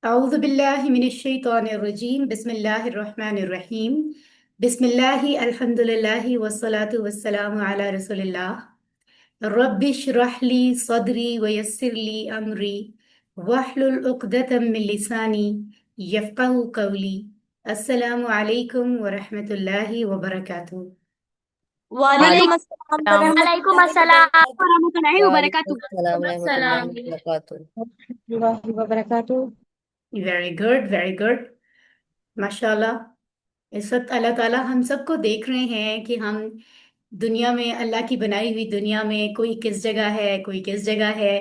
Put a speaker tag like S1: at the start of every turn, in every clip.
S1: أعوذ بالله من الشيطان الرجيم بسم الله الرحمن الرحيم بسم الله الحمد لله والصلاة والسلام على رسول الله رب اشرح لي صدري ويسر لي أمري واحلل عقدة من لساني يفقه قولي السلام عليكم ورحمة الله وبركاته.
S2: وعلیکم
S3: وعلیکم
S2: السلام
S3: السلام
S2: ورحمۃ
S4: وعلیکم
S2: اللہ
S4: السلام
S2: وبرکاتہ۔
S4: ورحمۃ اللہ
S3: وعلیکم
S4: وبرکاتہ۔
S3: السلام ورحمۃ اللہ
S4: السلام
S3: وبرکاتہ۔
S2: اللہ وبرکاتہ۔
S1: Very good, very good. माशाल्लाह। इस वक्त अल्लाह ताला हम सबको देख रहे हैं कि हम दुनिया में, अल्लाह की बनाई हुई दुनिया में, कोई किस जगह है, कोई किस जगह है,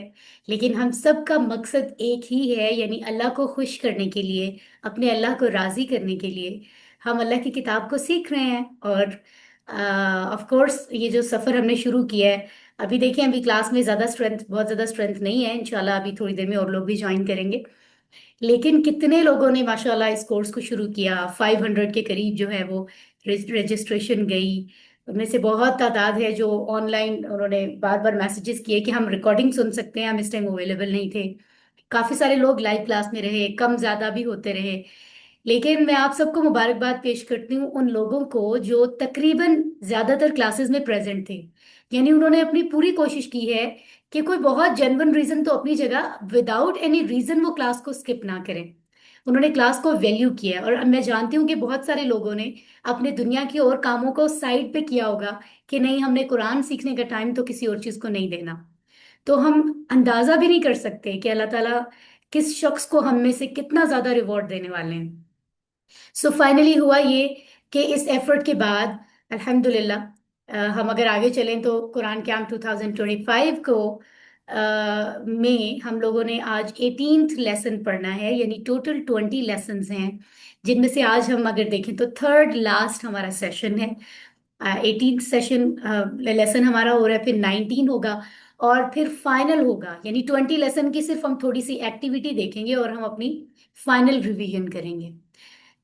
S1: लेकिन हम सब का मकसद एक ही है, यानी अल्लाह को खुश करने के लिए, अपने अल्लाह को राज़ी करने के लिए हम अल्लाह की किताब को सीख रहे हैं। और ऑफ कोर्स ये जो सफ़र हमने शुरू किया है, अभी देखिए अभी क्लास में ज़्यादा स्ट्रेंथ, बहुत ज़्यादा स्ट्रेंथ नहीं है। इंशाल्लाह अभी थोड़ी देर में और लोग भी ज्वाइन करेंगे, लेकिन कितने लोगों ने माशाल्लाह इस कोर्स को शुरू किया। 500 के करीब जो है वो रजिस्ट्रेशन गई। उनमें से बहुत तादाद है जो ऑनलाइन, उन्होंने बार बार मैसेजेस किए कि हम रिकॉर्डिंग सुन सकते हैं, हम इस टाइम अवेलेबल नहीं थे। काफ़ी सारे लोग लाइव क्लास में रहे, कम ज़्यादा भी होते रहे। लेकिन मैं आप सबको मुबारकबाद पेश करती हूँ उन लोगों को जो तकरीबन ज़्यादातर क्लासेस में प्रेजेंट थे, यानी उन्होंने अपनी पूरी कोशिश की है कि कोई बहुत जेन्युइन रीज़न तो अपनी जगह, विदाउट एनी रीज़न वो क्लास को स्किप ना करें। उन्होंने क्लास को वैल्यू किया है। और मैं जानती हूँ कि बहुत सारे लोगों ने अपने दुनिया की और कामों को साइड पे किया होगा कि नहीं, हमने कुरान सीखने का टाइम तो किसी और चीज़ को नहीं देना। तो हम अंदाज़ा भी नहीं कर सकते कि अल्लाह ताला किस शख्स को हम में से कितना ज़्यादा रिवॉर्ड देने वाले हैं। सो फाइनली हुआ ये कि इस एफर्ट के बाद अल्हम्दुलिल्लाह, हम अगर आगे चलें तो कुरान कैंप 2025 को में हम लोगों ने आज 18th लेसन पढ़ना है, यानी टोटल 20 लेसन्स हैं, जिनमें से आज हम अगर देखें तो थर्ड लास्ट हमारा सेशन है। 18th सेशन लेसन हमारा हो रहा है, फिर 19 होगा और फिर फाइनल होगा। यानी 20 लेसन की सिर्फ हम थोड़ी सी एक्टिविटी देखेंगे और हम अपनी फाइनल रिवीजन करेंगे।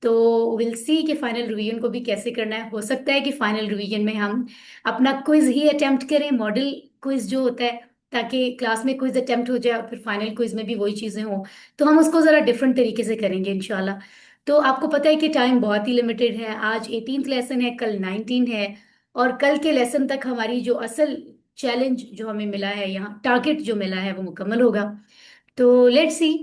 S1: तो विल सी कि फाइनल रिवीजन को भी कैसे करना है। हो सकता है कि फाइनल रिवीजन में हम अपना क्विज ही अटेम्प्ट करें, मॉडल क्विज जो होता है, ताकि क्लास में क्विज अटेम्प्ट हो जाए और फिर फाइनल क्विज में भी वही चीज़ें हों। तो हम उसको ज़रा डिफरेंट तरीके से करेंगे इंशाल्लाह। तो आपको पता है कि टाइम बहुत ही लिमिटेड है। आज 18th लेसन है, कल 19 है, और कल के लेसन तक हमारी जो असल चैलेंज जो हमें मिला है, यहाँ टारगेट जो मिला है, वो मुकम्मल होगा। तो लेट्स सी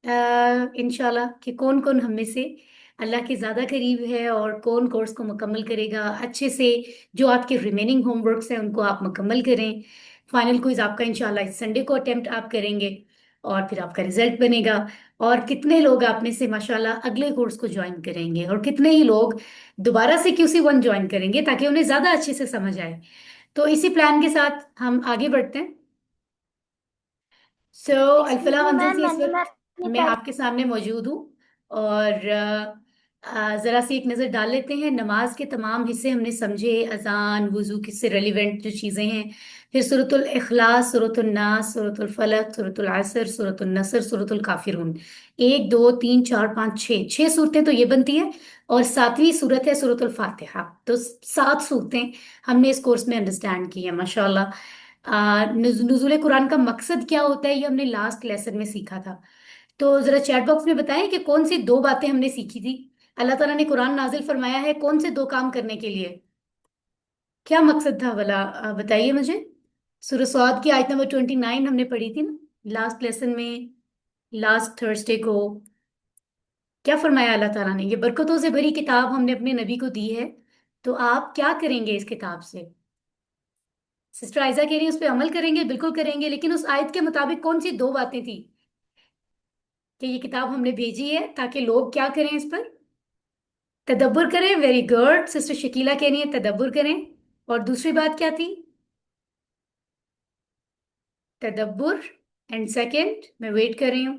S1: इंशाल्लाह कि कौन कौन हम में से अल्लाह के ज़्यादा करीब है और कौन कोर्स को मुकम्मल करेगा अच्छे से। जो आपके रिमेनिंग होमवर्क्स हैं उनको आप मुकम्मल करें। फाइनल क्विज आपका इंशाल्लाह इस संडे को अटेम्प्ट आप करेंगे और फिर आपका रिजल्ट बनेगा। और कितने लोग आप में से माशाल्लाह अगले कोर्स को ज्वाइन करेंगे और कितने ही लोग दोबारा से QC1 ज्वाइन करेंगे ताकि उन्हें ज़्यादा अच्छे से समझ आए। तो इसी प्लान के साथ हम आगे बढ़ते हैं। सो
S4: एक्सक्यूज
S1: अल्फला
S4: मी
S1: मंजिल
S4: मैम,
S1: से इस
S4: मैंने
S1: वक्त
S4: अपनी
S1: मैं आपके सामने मौजूद हूँ। और ज़रा सी एक नज़र डाल लेते हैं। नमाज के तमाम हिस्से हमने समझे, अजान, वुजू, किससे रेलिवेंट जो चीज़ें हैं, फिर सूरतुल इखलास, सूरतुल नास, सूरतुल फलक, सूरतुल असर, सूरतुल नसर, सूरतुल काफिरून। एक दो तीन चार पाँच छः, छः सूरतें तो ये बनती है, और सातवीं सूरत है सूरतुल फातिहा। तो 7 सूरतें हमने इस कोर्स में अंडरस्टैंड की है माशाल्लाह। नुज़ुल कुरान का मकसद क्या होता है, ये हमने लास्ट लेसन में सीखा था। तो जरा चैट बॉक्स में बताएं कि कौन सी 2 बातें हमने सीखी थी। अल्लाह ताला ने कुरान नाजिल फरमाया है कौन से 2 काम करने के लिए, क्या मकसद था भला, बताइए मुझे। सूरह सौद की आयत नंबर 29 हमने पढ़ी थी ना लास्ट लेसन में, लास्ट थर्सडे को। क्या फरमाया अल्लाह ताला ने, ये बरकतों से भरी किताब हमने अपने नबी को दी है, तो आप क्या करेंगे इस किताब से। सिस्टर आयजा कह रही है उस पर अमल करेंगे, बिल्कुल करेंगे, लेकिन उस आयत के मुताबिक कौन सी 2 बातें थी कि ये किताब हमने भेजी है ताकि लोग क्या करें, इस पर तदब्बर करें। वेरी गुड, सिस्टर शकीला कह रही है तदब्बर करें। और दूसरी बात क्या थी, तदब्बर। एंड सेकंड मैं वेट कर रही हूँ,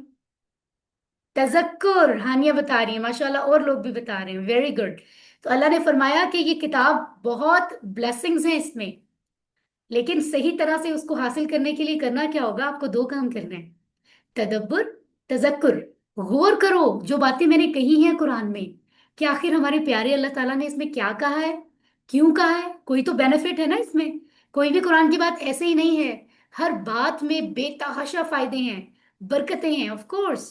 S1: तजक्कुर। हानिया बता रही है माशाल्लाह, और लोग भी बता रहे हैं, वेरी गुड। तो अल्लाह ने फरमाया कि ये किताब बहुत ब्लेसिंग्स हैं इसमें, लेकिन सही तरह से उसको हासिल करने के लिए करना क्या होगा, आपको 2 काम करने हैं, तदब्बर, तजक्कुर। गौर करो जो बातें मैंने कही हैं कुरान में, कि आखिर हमारे प्यारे अल्लाह ताला ने इसमें क्या कहा है, क्यों कहा है। कोई तो बेनिफिट है ना इसमें, कोई भी कुरान की बात ऐसे ही नहीं है। हर बात में बेतहाशा फायदे हैं, बरकतें हैं, ऑफ कोर्स।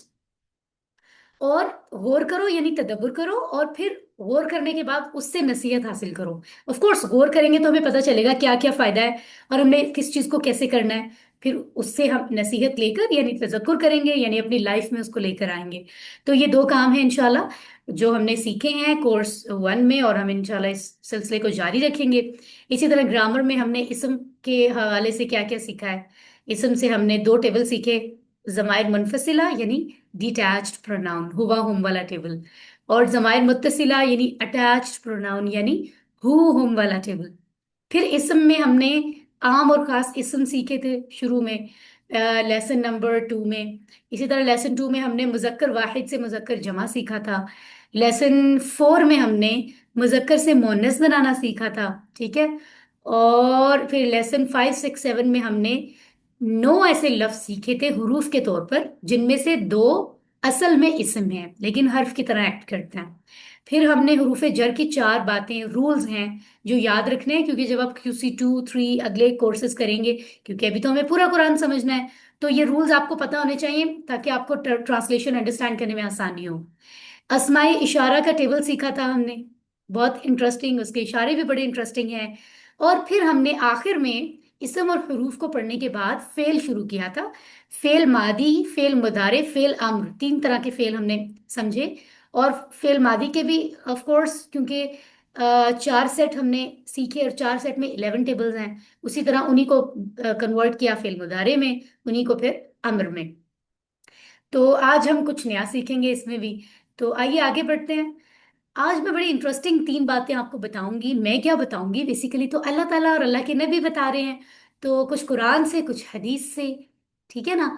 S1: اور غور کرو یعنی تدبر کرو، اور پھر غور کرنے کے بعد اس سے نصیحت حاصل کرو. آف کورس غور کریں گے تو ہمیں پتہ چلے گا کیا کیا فائدہ ہے اور ہم نے کس چیز کو کیسے کرنا ہے. پھر اس سے ہم نصیحت لے کر یعنی تذکر کریں گے، یعنی اپنی لائف میں اس کو لے کر آئیں گے. تو یہ دو کام ہیں انشاءاللہ جو ہم نے سیکھے ہیں کورس 1 میں، اور ہم انشاءاللہ اس سلسلے کو جاری رکھیں گے. اسی طرح گرامر میں ہم نے اسم کے حوالے سے کیا کیا سیکھا ہے. اسم سے ہم نے دو ٹیبل سیکھے: ضمائر منفصلہ یعنی ڈیٹیچڈ پروناؤن، ہوا ہم والا ٹیبل، اور ضمائر متصلہ یعنی اٹیچڈ پروناؤن یعنی ہو ہم والا ٹیبل. پھر اسم میں ہم نے عام اور خاص اسم سیکھے تھے شروع میں، لیسن نمبر 2 میں. اسی طرح لیسن 2 میں ہم نے مذکر واحد سے مذکر جمع سیکھا تھا. لیسن 4 میں ہم نے مذکر سے مؤنث بنانا سیکھا تھا. ٹھیک ہے. اور پھر لیسن 5 6 7 میں ہم نے 9 ایسے لفظ سیکھے تھے حروف کے طور پر، جن میں سے دو اصل میں اسم ہیں لیکن حرف کی طرح ایکٹ کرتے ہیں. پھر ہم نے حروف جر کی 4 باتیں رولز ہیں جو یاد رکھنے ہیں، کیونکہ جب آپ QC 2 3 اگلے کورسز کریں گے، کیونکہ ابھی تو ہمیں پورا قرآن سمجھنا ہے، تو یہ رولز آپ کو پتہ ہونے چاہیے تاکہ آپ کو ٹرانسلیشن انڈرسٹینڈ کرنے میں آسانی ہو. اسمائی اشارہ کا ٹیبل سیکھا تھا ہم نے، بہت انٹرسٹنگ، اس کے اشارے بھی بڑے انٹرسٹنگ ہیں. اور پھر ہم نے آخر میں اسم اور حروف کو پڑھنے کے بعد فعل شروع کیا تھا. فعل ماضی، فعل مضارع، فعل امر، 3 طرح کے فعل ہم نے سمجھے. اور فعل ماضی کے بھی آف کورس، کیونکہ 4 سیٹ ہم نے سیکھے اور 4 سیٹ میں 11 ٹیبلز ہیں، اسی طرح انہی کو کنورٹ کیا فعل مضارع میں، انہی کو پھر امر میں. تو آج ہم کچھ نیا سیکھیں گے اس میں بھی. تو آئیے آگے بڑھتے ہیں. آج میں بڑی انٹرسٹنگ 3 باتیں آپ کو بتاؤں گی. میں کیا بتاؤں گی بیسیکلی تو اللہ تعالیٰ اور اللہ کے نبی بتا رہے ہیں، تو کچھ قرآن سے کچھ حدیث سے. ٹھیک ہے نا.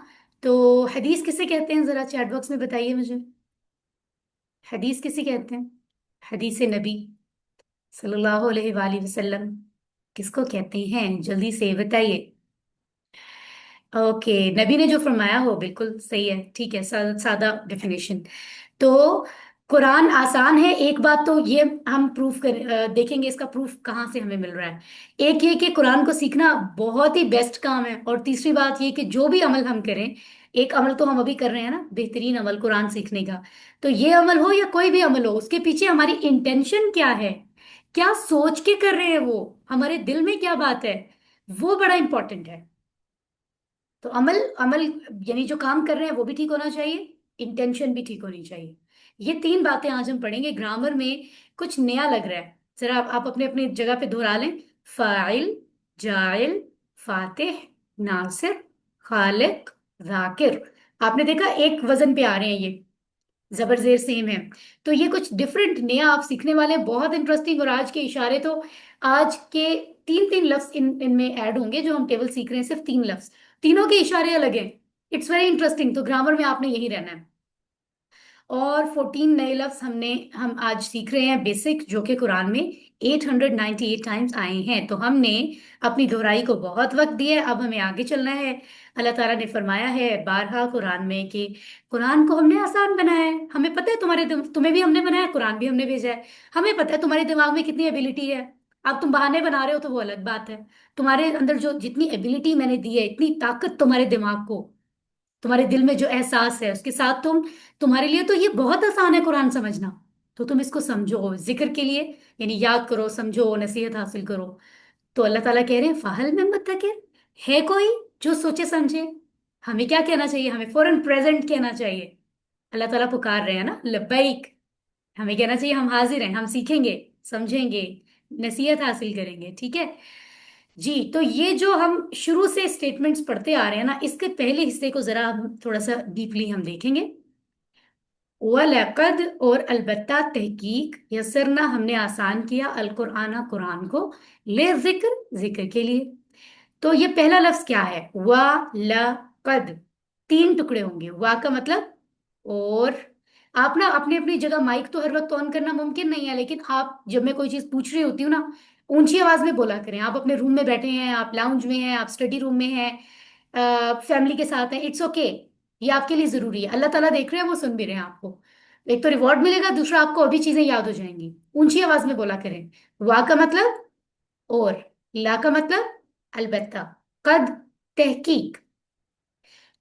S1: تو حدیث کسے کہتے ہیں ذرا چیٹ باکس میں بتائیے مجھے. حدیث کسے کہتے ہیں؟ حدیث نبی صلی اللہ علیہ وآلہ وسلم کس کو کہتے ہیں؟ جلدی سے بتائیے. اوکے، نبی نے جو فرمایا ہو بالکل صحیح ہے. ٹھیک ہے، سادہ ڈیفینیشن. تو قرآن آسان ہے. ایک بات تو یہ ہم پروف دیکھیں گے اس کا پروف کہاں سے ہمیں مل رہا ہے. ایک یہ کہ قرآن کو سیکھنا بہت ہی بیسٹ کام ہے، اور تیسری بات یہ کہ جو بھی عمل ہم کریں، ایک عمل تو ہم ابھی کر رہے ہیں نا، بہترین عمل قرآن سیکھنے کا. تو یہ عمل ہو یا کوئی بھی عمل ہو، اس کے پیچھے ہماری انٹینشن کیا ہے، کیا سوچ کے کر رہے ہیں، وہ ہمارے دل میں کیا بات ہے، وہ بڑا امپورٹنٹ ہے. تو عمل عمل یعنی جو کام کر رہے ہیں وہ بھی ٹھیک ہونا چاہیے، انٹینشن بھی ٹھیک ہونی چاہیے. یہ 3 باتیں آج ہم پڑھیں گے. گرامر میں کچھ نیا لگ رہا ہے، ذرا آپ اپنے اپنی جگہ پہ دہرا لیں. فاعل، جاعل، فاتح، ناصر، خالق، ذاکر. آپ نے دیکھا ایک وزن پہ آ رہے ہیں، یہ زبر زیر سیم ہے. تو یہ کچھ ڈفرینٹ نیا آپ سیکھنے والے ہیں، بہت انٹرسٹنگ. اور آج کے اشارے تو آج کے 3 3 لفظ ان میں ایڈ ہوں گے جو ہم ٹیبل سیکھ رہے ہیں، صرف 3 لفظ، تینوں کے اشارے الگ ہیں. It's very interesting. تو گرامر میں آپ نے یہی رہنا ہے. اور 14 نئے لفظ ہم آج سیکھ رہے ہیں بیسک، جو کہ قرآن میں 898 ٹائمز آئے ہیں. تو ہم نے اپنی دہرائی کو بہت وقت دیا ہے، اب ہمیں آگے چلنا ہے. اللہ تعالیٰ نے فرمایا ہے بارہا قرآن میں کہ قرآن کو ہم نے آسان بنایا ہے. ہمیں پتہ ہے تمہیں بھی ہم نے بنایا ہے، قرآن بھی ہم نے بھیجا ہے. ہمیں پتہ ہے تمہارے دماغ میں کتنی ایبیلٹی ہے. اب تم بہانے بنا رہے ہو تو وہ الگ بات ہے. تمہارے اندر جو جتنی ایبیلٹی میں نے دی ہے، اتنی طاقت تمہارے دماغ کو، تمہارے دل میں جو احساس ہے اس کے ساتھ تمہارے لیے تو یہ بہت آسان ہے قرآن سمجھنا. تو تم اس کو سمجھو ذکر کے لیے، یعنی یاد کرو، سمجھو، نصیحت حاصل کرو. تو اللہ تعالیٰ کہہ رہے ہیں فہل میں مدکر، ہے کوئی جو سوچے سمجھے. ہمیں کیا کہنا چاہیے؟ ہمیں فوراً پریزنٹ کہنا چاہیے. اللہ تعالیٰ پکار رہے ہیں نا، لبیک. ہمیں کہنا چاہیے ہم حاضر ہیں، ہم سیکھیں گے، سمجھیں گے، نصیحت حاصل کریں گے. ٹھیک ہے جی. تو یہ جو ہم شروع سے اسٹیٹمنٹس پڑھتے آ رہے ہیں نا، اس کے پہلے حصے کو ذرا ہم تھوڑا سا ڈیپلی ہم دیکھیں گے. وَلَقَدْ اور البتہ تحقیق، یسرنا ہم نے آسان کیا، القرآن قرآن کو، لے ذکر ذکر کے لیے. تو یہ پہلا لفظ کیا ہے؟ وَلَقَدْ. 3 ٹکڑے ہوں گے. وا کا مطلب اور. آپ نا اپنی اپنی جگہ مائک تو ہر وقت آن کرنا ممکن نہیں ہے، لیکن آپ جب میں کوئی چیز پوچھ رہی ہوتی ہوں نا، اونچی آواز میں بولا کریں. آپ اپنے روم میں بیٹھے ہیں، آپ لاؤنج میں ہیں، آپ اسٹڈی روم میں ہیں، فیملی کے ساتھ ہیں، اٹس اوکے. یہ آپ کے لیے ضروری ہے. اللہ تعالیٰ دیکھ رہے ہیں، وہ سن بھی رہے ہیں آپ کو. ایک تو ریوارڈ ملے گا، دوسرا آپ کو ابھی چیزیں یاد ہو جائیں گی. اونچی آواز میں بولا کریں. وا کا مطلب اور، لا کا مطلب البتہ، قد تحقیق.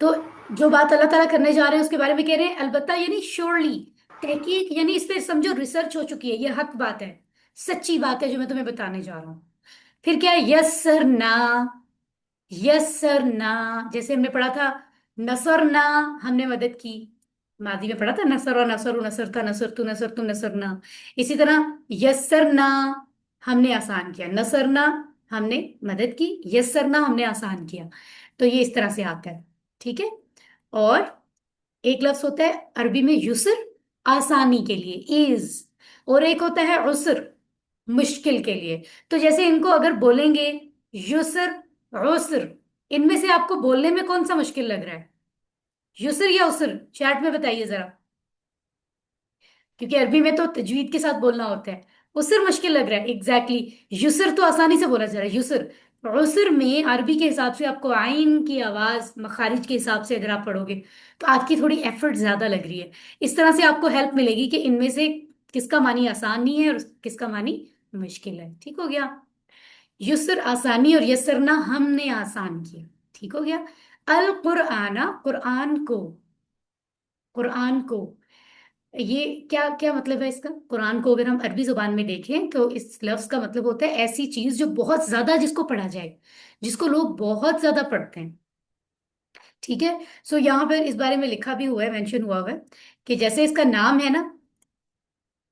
S1: तो जो बात अल्लाह ताला करने जा रहे हैं उसके बारे में कह रहे हैं अलबत्ता, यानी श्योरली, तहकीक, यानी इस पे समझो रिसर्च हो चुकी है, ये हक बात है, सच्ची बात है जो मैं तुम्हें बताने जा रहा हूँ। फिर क्या है, यस सर ना, यस सर ना, जैसे हमने पढ़ा था नसर ना, हमने मदद की, मादी में पढ़ा था नसर और नसर, नसर था, नसर तू, नसर तू, नसर ना। इसी तरह यस्सर ना, हमने आसान किया, नसर ना, हमने मदद की, यस्सर ना, हमने आसान किया। तो ये इस तरह से आता है, ठीक है। और एक लफ्ज होता है अरबी में युसर, आसानी के लिए, इज, और एक होता है उसर, मुश्किल के लिए। तो जैसे इनको अगर बोलेंगे युसर, उसर, इनमें से आपको बोलने में कौन सा मुश्किल लग रहा है, युसर या उसर? चैट में बताइए जरा, क्योंकि अरबी में तो तजवीद के साथ बोलना होता है। उसर मुश्किल लग रहा है, एग्जैक्टली exactly। युसर तो आसानी से बोला जा रहा है, युसर। उसर में अरबी के हिसाब से आपको आइन की आवाज मखारिज के हिसाब से अगर आप पढ़ोगे तो आपकी थोड़ी एफर्ट ज्यादा लग रही है। इस तरह से आपको हेल्प मिलेगी कि इनमें से किसका मानी आसान नहीं है और किसका मानी मुश्किल है। ठीक हो गया, युसर आसानी और यसरना हमने आसान किया। ठीक हो गया। अल कुरआना, कुरआन को, कुरआन को, ये क्या क्या मतलब है इसका? कुरान को अगर हम अरबी जुबान में देखें तो इस लफ्ज का मतलब होता है ऐसी चीज जो बहुत ज्यादा जिसको पढ़ा जाए, जिसको लोग बहुत ज्यादा पढ़ते हैं। ठीक है। सो यहाँ पर इस बारे में लिखा भी हुआ है, मेंशन हुआ हुआ है कि जैसे इसका नाम है ना,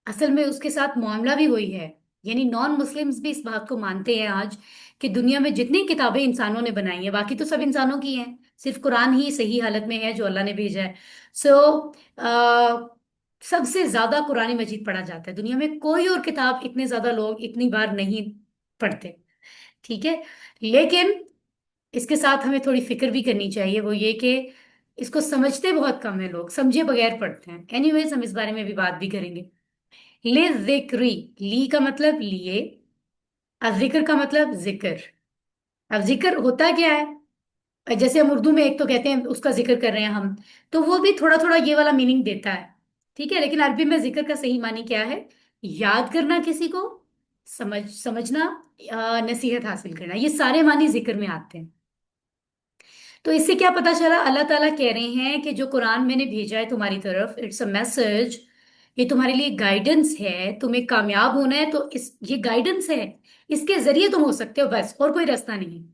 S1: असल में उसके साथ मामला भी वही है। यानी नॉन मुस्लिम्स भी इस बात को मानते हैं आज कि दुनिया में जितनी किताबें इंसानों ने बनाई हैं, बाकी तो सब इंसानों की हैं, सिर्फ कुरान ही सही हालत में है जो अल्लाह ने भेजा है। सो सबसे ज्यादा कुरान मजीद पढ़ा जाता है दुनिया में, कोई और किताब इतने ज्यादा लोग इतनी बार नहीं पढ़ते। ठीक है। लेकिन इसके साथ हमें थोड़ी फिक्र भी करनी चाहिए, वो ये कि इसको समझते बहुत कम है लोग, समझे बगैर पढ़ते हैं। एनीवेज, हम इस बारे में भी बात भी करेंगे। ले जिक्री, ली का मतलब लिए, अब जिक्र का मतलब जिक्र। अब जिक्र होता क्या है, जैसे हम उर्दू में एक तो कहते हैं उसका जिक्र कर रहे हैं हम, तो वो भी थोड़ा थोड़ा ये वाला मीनिंग देता है। ठीक है, लेकिन अरबी में जिक्र का सही मानी क्या है? याद करना किसी को, समझना, नसीहत हासिल करना, ये सारे मानी जिक्र में आते हैं। तो इससे क्या पता चला, अल्लाह ताला कह रहे हैं कि जो कुरान मैंने भेजा है तुम्हारी तरफ, इट्स अ मैसेज, ये तुम्हारे लिए गाइडेंस है, तुम्हें कामयाब होना है तो इस ये गाइडेंस है, इसके जरिए तुम हो सकते हो, बस और कोई रास्ता नहीं है।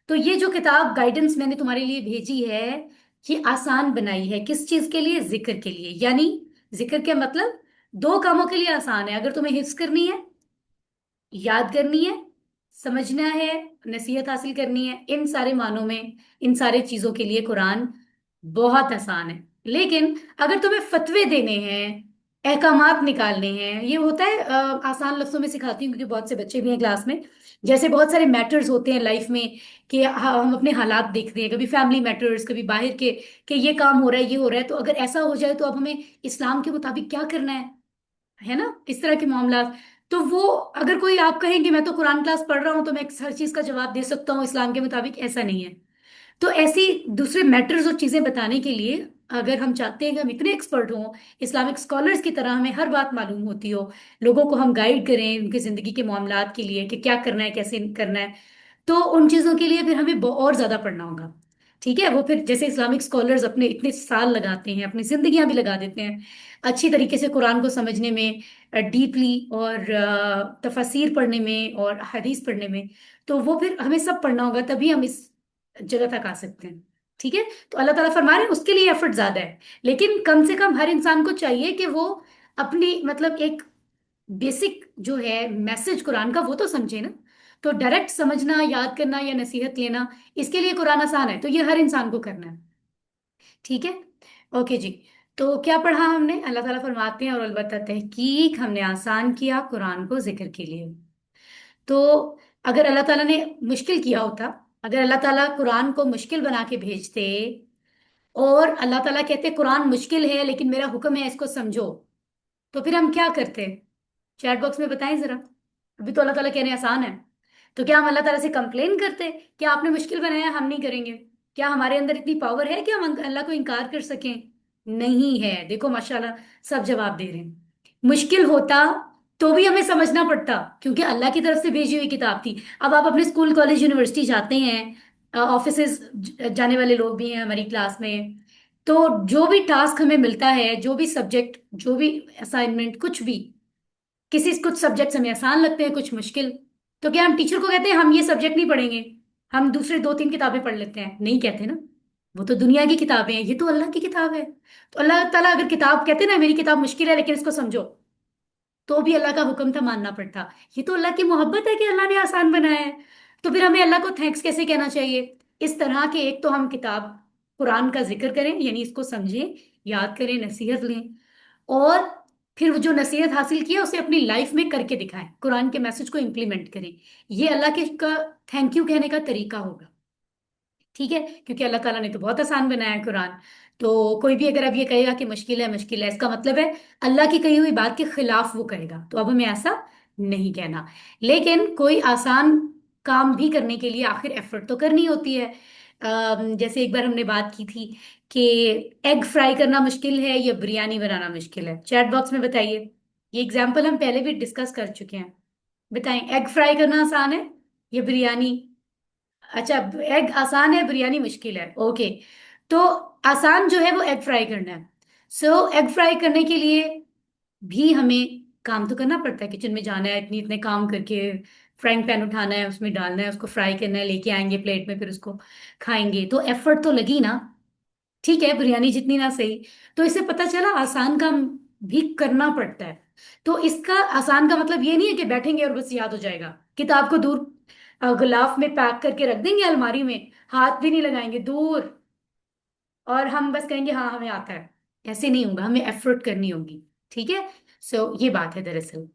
S1: तो ये जो किताब गाइडेंस मैंने तुम्हारे लिए भेजी है, ये आसान बनाई है, किस चीज के लिए? जिक्र के लिए। यानी जिक्र क्या मतलब? दो कामों के लिए आसान है, अगर तुम्हें हिफ्ज करनी है, याद करनी है, समझना है, नसीहत हासिल करनी है, इन सारे मानों में, इन सारे चीजों के लिए कुरान बहुत आसान है। लेकिन अगर तुम्हें फतवे देने हैं, अहकामात निकालने हैं, ये होता है आसान लफ्जों में सिखाती हूँ क्योंकि बहुत से बच्चे भी हैं क्लास में। जैसे बहुत सारे मैटर्स होते हैं लाइफ में कि हम अपने हालात देखते हैं, कभी फैमिली मैटर्स, कभी बाहर के, कि ये काम हो रहा है, ये हो रहा है, तो अगर ऐसा हो जाए तो अब हमें इस्लाम के मुताबिक क्या करना है ना, इस तरह के मामला। तो वो, अगर कोई आप कहेंगे मैं तो कुरान क्लास पढ़ रहा हूं तो मैं हर चीज का जवाब दे सकता हूँ इस्लाम के मुताबिक, ऐसा नहीं है। तो ऐसी दूसरे मैटर्स और चीजें बताने के लिए, अगर हम चाहते हैं कि हम इतने एक्सपर्ट हों, इस्लामिक स्कॉलर्स की तरह हमें हर बात मालूम होती हो, लोगों को हम गाइड करें उनकी जिंदगी के मामलात के लिए कि क्या करना है, कैसे करना है, तो उन चीजों के लिए फिर हमें और ज्यादा पढ़ना होगा। ठीक है, वो फिर जैसे इस्लामिक स्कॉलर्स अपने इतने साल लगाते हैं, अपनी जिंदगियां भी लगा देते हैं अच्छी तरीके से कुरान को समझने में, डीपली, और तफसीर पढ़ने में और हदीस पढ़ने में, तो वो फिर हमें सब पढ़ना होगा, तभी हम इस जगह तक आ सकते हैं। ठीक है। तो अल्लाह ताला फरमा रहे हैं उसके लिए एफर्ट ज्यादा है, लेकिन कम से कम हर इंसान को चाहिए कि वो अपनी मतलब एक बेसिक जो है मैसेज कुरान का वो तो समझे ना। तो डायरेक्ट समझना, याद करना या नसीहत लेना, इसके लिए कुरान आसान है, तो ये हर इंसान को करना है। ठीक है। ओके जी। तो क्या पढ़ा हमने? अल्लाह ताला फरमाते हैं और अलबत्ता तहकीक हमने आसान किया कुरान को जिक्र के लिए। तो अगर अल्लाह ताला ने मुश्किल किया होता, अगर अल्लाह ताला कुरान को मुश्किल बना के भेजते, और अल्लाह ताला कहते कुरान मुश्किल है लेकिन मेरा हुक्म है इसको समझो, तो फिर हम क्या करते? चैट बॉक्स में बताएं जरा। अभी तो अल्लाह ताला कह रहे हैं आसान है, तो क्या हम अल्लाह ताला से कंप्लेन करते कि आपने मुश्किल बनाया, हम नहीं करेंगे? क्या हमारे अंदर इतनी पावर है कि हम अल्लाह को इनकार कर सकें? नहीं है। देखो माशाल्लाह, सब जवाब दे रहे हैं। मुश्किल होता तो भी हमें समझना पड़ता, क्योंकि अल्लाह की तरफ से भेजी हुई किताब थी। अब आप अपने स्कूल कॉलेज यूनिवर्सिटी जाते हैं, ऑफिसेज जाने वाले लोग भी हैं हमारी क्लास में। तो जो भी टास्क हमें मिलता है, जो भी सब्जेक्ट, जो भी असाइनमेंट, कुछ भी, कुछ सब्जेक्ट्स हमें आसान लगते हैं, कुछ मुश्किल। तो क्या हम टीचर को कहते हैं हम ये सब्जेक्ट नहीं पढ़ेंगे, हम दूसरे दो तीन किताबें पढ़ लेते हैं? नहीं कहते ना। वो तो दुनिया की किताबें हैं, ये तो अल्लाह की किताब है। तो अल्लाह ताला अगर किताब कहते ना मेरी किताब मुश्किल है लेकिन इसको समझो, तो भी अल्लाह का हुक्म था, मानना पड़ता। ये तो अल्लाह की मोहब्बत है कि अल्लाह ने आसान बनाया है। तो फिर हमें अल्लाह को थैंक्स कैसे कहना चाहिए? इस तरह के, एक तो हम किताब कुरान का जिक्र करें, यानी इसको समझें, याद करें, नसीहत लें, और फिर वो जो नसीहत हासिल किया उसे अपनी लाइफ में करके दिखाएं, कुरान के मैसेज को इम्प्लीमेंट करें। ये अल्लाह के का थैंक यू कहने का तरीका होगा। ठीक है, क्योंकि अल्लाह ताला ने तो बहुत आसान बनाया है कुरान। तो कोई भी अगर अब ये कहेगा कि मुश्किल है, मुश्किल है, इसका मतलब है अल्लाह की कही हुई बात के खिलाफ वो कहेगा। तो अब हमें ऐसा नहीं कहना। लेकिन कोई आसान काम भी करने के लिए आखिर एफर्ट तो करनी होती है। जैसे एक बार हमने बात की थी कि एग फ्राई करना मुश्किल है या बिरयानी बनाना मुश्किल है, चैट बॉक्स में बताइए। ये एग्जाम्पल हम पहले भी डिस्कस कर चुके हैं। बताएं, एग फ्राई करना आसान है या बिरयानी? अच्छा, एग आसान है, बिरयानी मुश्किल है, ओके। तो आसान जो है वो एग फ्राई करना है। एग फ्राई करने के लिए भी हमें काम तो करना पड़ता है, किचन में जाना है, इतने इतने काम करके फ्राइंग पैन उठाना है, उसमें डालना है, उसको फ्राई करना है, लेके आएंगे प्लेट में, फिर उसको खाएंगे, तो एफर्ट तो लगी ना। ठीक है, बिरयानी जितनी ना सही। तो इससे पता चला आसान काम भी करना पड़ता है। तो इसका आसान का मतलब ये नहीं है कि बैठेंगे और बस याद हो जाएगा, किताब को दूर गिलाफ में पैक करके रख देंगे अलमारी में, हाथ भी नहीं लगाएंगे दूर, और हम बस कहेंगे हाँ हमें आता है। ऐसे नहीं होगा, हमें एफर्ट करनी होगी। ठीक है। ये बात है दरअसल।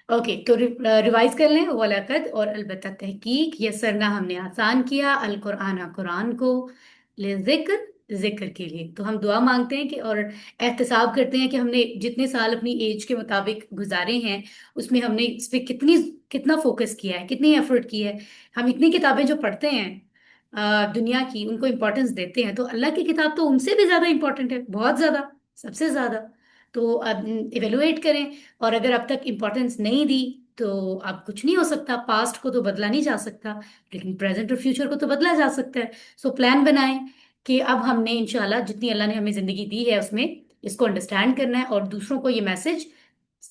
S1: ओके, तो रिवाइज कर लें। वलकद और अलबत्ता तहकीक यसरना हमने आसान किया, अल कुरान कुरान को, ले जिक्र, जिक्र के लिए। तो हम दुआ मांगते हैं कि, और एहतसाब करते हैं कि हमने जितने साल अपनी एज के मुताबिक गुजारे हैं उसमें हमने इस पे कितना फोकस किया है, कितनी एफर्ट की है। हम इतनी किताबें जो पढ़ते हैं दुनिया की, उनको इम्पोर्टेंस देते हैं, तो अल्लाह की किताब तो उनसे भी ज्यादा इंपॉर्टेंट है, बहुत ज्यादा, सबसे ज्यादा। तो अब इवेलुएट करें। और अगर अब तक इम्पोर्टेंस नहीं दी तो अब कुछ नहीं हो सकता। पास्ट को तो बदला नहीं जा सकता, लेकिन प्रेजेंट और फ्यूचर को तो बदला जा सकता है। प्लान बनाएं कि अब हमने इंशाल्लाह जितनी अल्लाह ने हमें जिंदगी दी है उसमें इसको अंडरस्टैंड करना है और दूसरों को ये मैसेज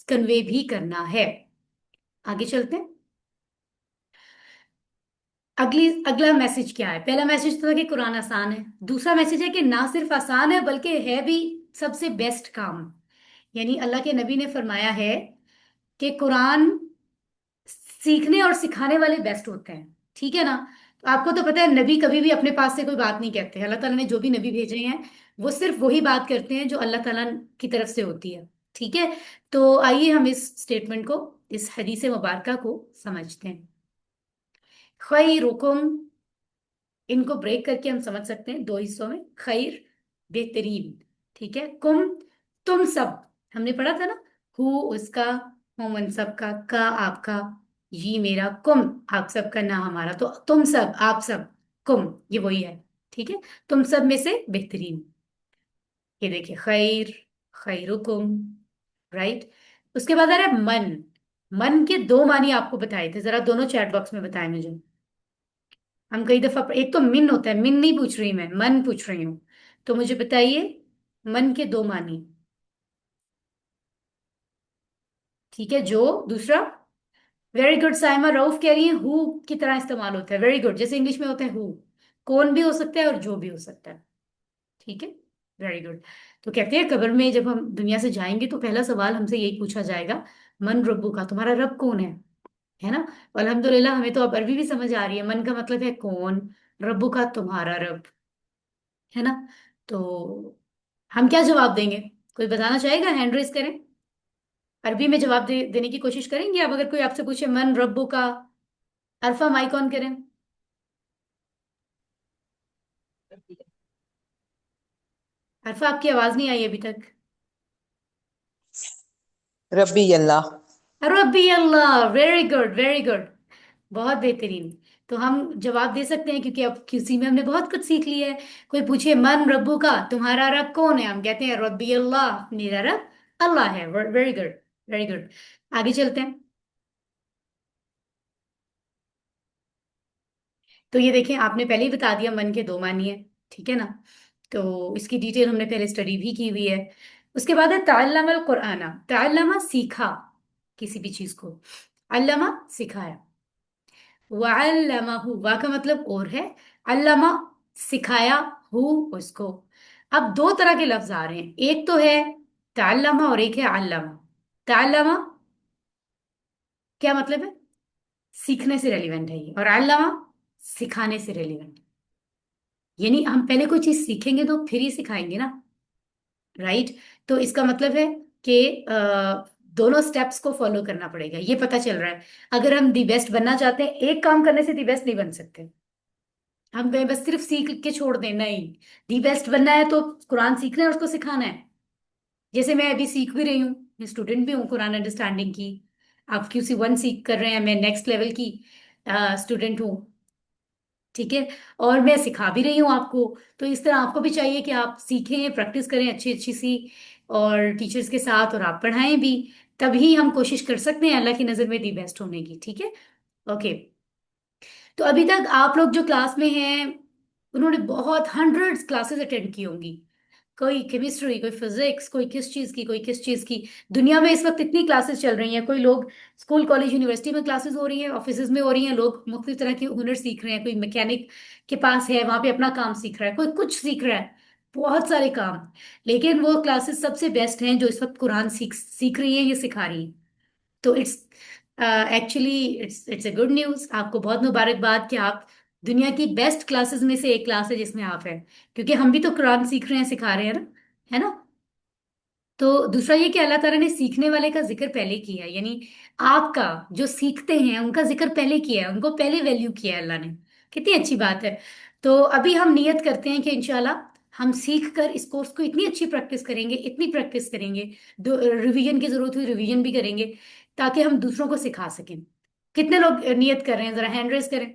S1: कन्वे भी करना है। आगे चलते हैं। अगला मैसेज क्या है? पहला मैसेज तो था कि कुरान आसान है। दूसरा मैसेज है कि ना सिर्फ आसान है बल्कि है भी सबसे बेस्ट काम। यानी अल्लाह के नबी ने फरमाया है कि कुरान सीखने और सिखाने वाले बेस्ट होते हैं। ठीक है ना? तो आपको तो पता है नबी कभी भी अपने पास से कोई बात नहीं कहते। अल्लाह ताला ने जो भी नबी भेजे हैं वो सिर्फ वही बात करते हैं जो अल्लाह ताला की तरफ से होती है। ठीक है। तो आइए हम इस स्टेटमेंट को, इस हदीस मुबारका को समझते हैं। खैरुकुम, इनको ब्रेक करके हम समझ सकते हैं दो हिस्सों में। खैर, बेहतरीन। ठीक है। कुम, तुम सब, हमने पढ़ा था ना, हु उसका, हुम उन सब का आपका, ये मेरा, कुम आप सब का, ना हमारा। तो तुम सब, आप सब, कुम ये वही है। ठीक है। तुम सब में से बेहतरीन। ये देखिए, खैर, खैरुकुम, राइट। उसके बाद आ रहा है मन। मन के दो मानी आपको बताए थे, जरा दोनों चैट बॉक्स में बताएं मुझे। हम कई दफा, एक तो मिन होता है, मिन नहीं पूछ रही मैं, मन पूछ रही हूँ। तो मुझे बताइए मन के दो मानी। ठीक है, जो दूसरा, वेरी गुड साइमा रऊफ कह रही है हु की तरह इस्तेमाल होता है, वेरी गुड, जैसे इंग्लिश में होता है हु। कौन भी हो सकता है और जो भी हो सकता है। ठीक है, वेरी गुड। तो कहते हैं कब्र में जब हम दुनिया से जाएंगे तो पहला सवाल हमसे यही पूछा जाएगा, मन रब्बू का, तुम्हारा रब कौन है ना? अल्हम्दुलिल्लाह हमें तो अब अरबी भी समझ आ रही है। मन का मतलब है कौन, रब्बू का तुम्हारा रब, है ना? तो हम क्या जवाब देंगे? कोई बताना चाहेगा? हैंड रेस करें। अरबी में जवाब देने की कोशिश करेंगे आप, अगर कोई आपसे पूछे मन रब्बू का। अरफा माइक ऑन करें। अरफा, आपकी आवाज नहीं आई अभी तक।
S2: रब्बी अल्लाह।
S1: रब्बी अल्लाह, वेरी गुड, वेरी गुड, बहुत बेहतरीन। तो हम जवाब दे सकते हैं क्योंकि अब किसी में हमने बहुत कुछ सीख लिया है। कोई पूछे मन रब्बू का, तुम्हारा रब कौन है, हम कहते हैं रब्बी अल्लाह, मेरा रब अल्लाह है। Very good, very good. आगे चलते हैं। तो ये देखें, आपने पहले ही बता दिया मन के दो मानी है, ठीक है ना। तो इसकी डिटेल हमने पहले स्टडी भी की हुई है। उसके बाद है ताल्लमल कुराना। ताल्लमा सीखा किसी भी चीज को, अल्लमा सिखाया, वअल्लमहु वा का मतलब और है, अल्लमा सिखाया, हु उसको। अब दो तरह के लफ्ज आ रहे हैं, एक तो है ताल्लमा और एक है अल्लमा। ताल्लमा क्या मतलब है, सीखने से रेलिवेंट है ये, और अल्लमा सिखाने से रेलिवेंट। यानी हम पहले कोई चीज सीखेंगे तो फिर ही सिखाएंगे ना, राइट। तो इसका मतलब है कि दोनों स्टेप्स को फॉलो करना पड़ेगा, ये पता चल रहा है। अगर हम दी बेस्ट बनना चाहते हैं, एक काम करने से दी बेस्ट नहीं बन सकते। हम कहीं बस सिर्फ सीख के छोड़ दें, नहीं। दी बेस्ट बनना है तो कुरान सीखना है और उसको सिखाना है। जैसे मैं अभी सीख भी रही हूँ, मैं स्टूडेंट भी हूँ कुरान अंडरस्टैंडिंग की। आप QC 1 सीख कर रहे हैं, मैं नेक्स्ट लेवल की स्टूडेंट हूँ, ठीक है। और मैं सिखा भी रही हूँ आपको। तो इस तरह आपको भी चाहिए कि आप सीखें, प्रैक्टिस करें अच्छी अच्छी सी, और टीचर्स के साथ, और आप पढ़ाएं भी। तभी हम कोशिश कर सकते हैं अल्लाह की नज़र में दी बेस्ट होने की, ठीक है। ओके। तो अभी तक आप लोग जो क्लास में हैं, उन्होंने बहुत हंड्रेड्स क्लासेस अटेंड की होंगी। कोई केमिस्ट्री, कोई फिजिक्स, कोई किस चीज की, कोई किस चीज की। दुनिया में इस वक्त इतनी क्लासेस चल रही हैं, कोई लोग स्कूल कॉलेज यूनिवर्सिटी में क्लासेस हो रही हैं, ऑफिस में हो रही हैं, लोग मुख्तलिफ तरह के हुनर सीख रहे हैं। कोई मैकेनिक के पास है, वहां पे अपना काम सीख रहा है, कोई कुछ सीख रहा है, बहुत सारे काम। लेकिन वो क्लासेस सबसे बेस्ट हैं जो इस वक्त कुरान सीख सीख रही है, ये सिखा रही है। तो it's actually it's a good news, आपको बहुत मुबारकबाद कि आप दुनिया की बेस्ट क्लासेस में से एक क्लास है जिसमें आप हैं। क्योंकि हम भी तो कुरान सीख रहे हैं, सिखा रहे हैं ना, है ना। तो दूसरा ये कि अल्लाह ताला ने सीखने वाले का जिक्र पहले किया है, यानी आपका जो सीखते हैं उनका जिक्र पहले किया है, उनको पहले वैल्यू किया है अल्लाह ने। कितनी अच्छी बात है। तो अभी हम नियत करते हैं कि इंशाल्लाह हम सीख कर इस कोर्स को इतनी अच्छी प्रैक्टिस करेंगे, इतनी प्रैक्टिस करेंगे, रिवीजन की जरूरत हुई रिवीजन भी करेंगे, ताकि हम दूसरों को सिखा सकें। कितने लोग नियत कर रहे हैं, जरा हैंड रेस करें।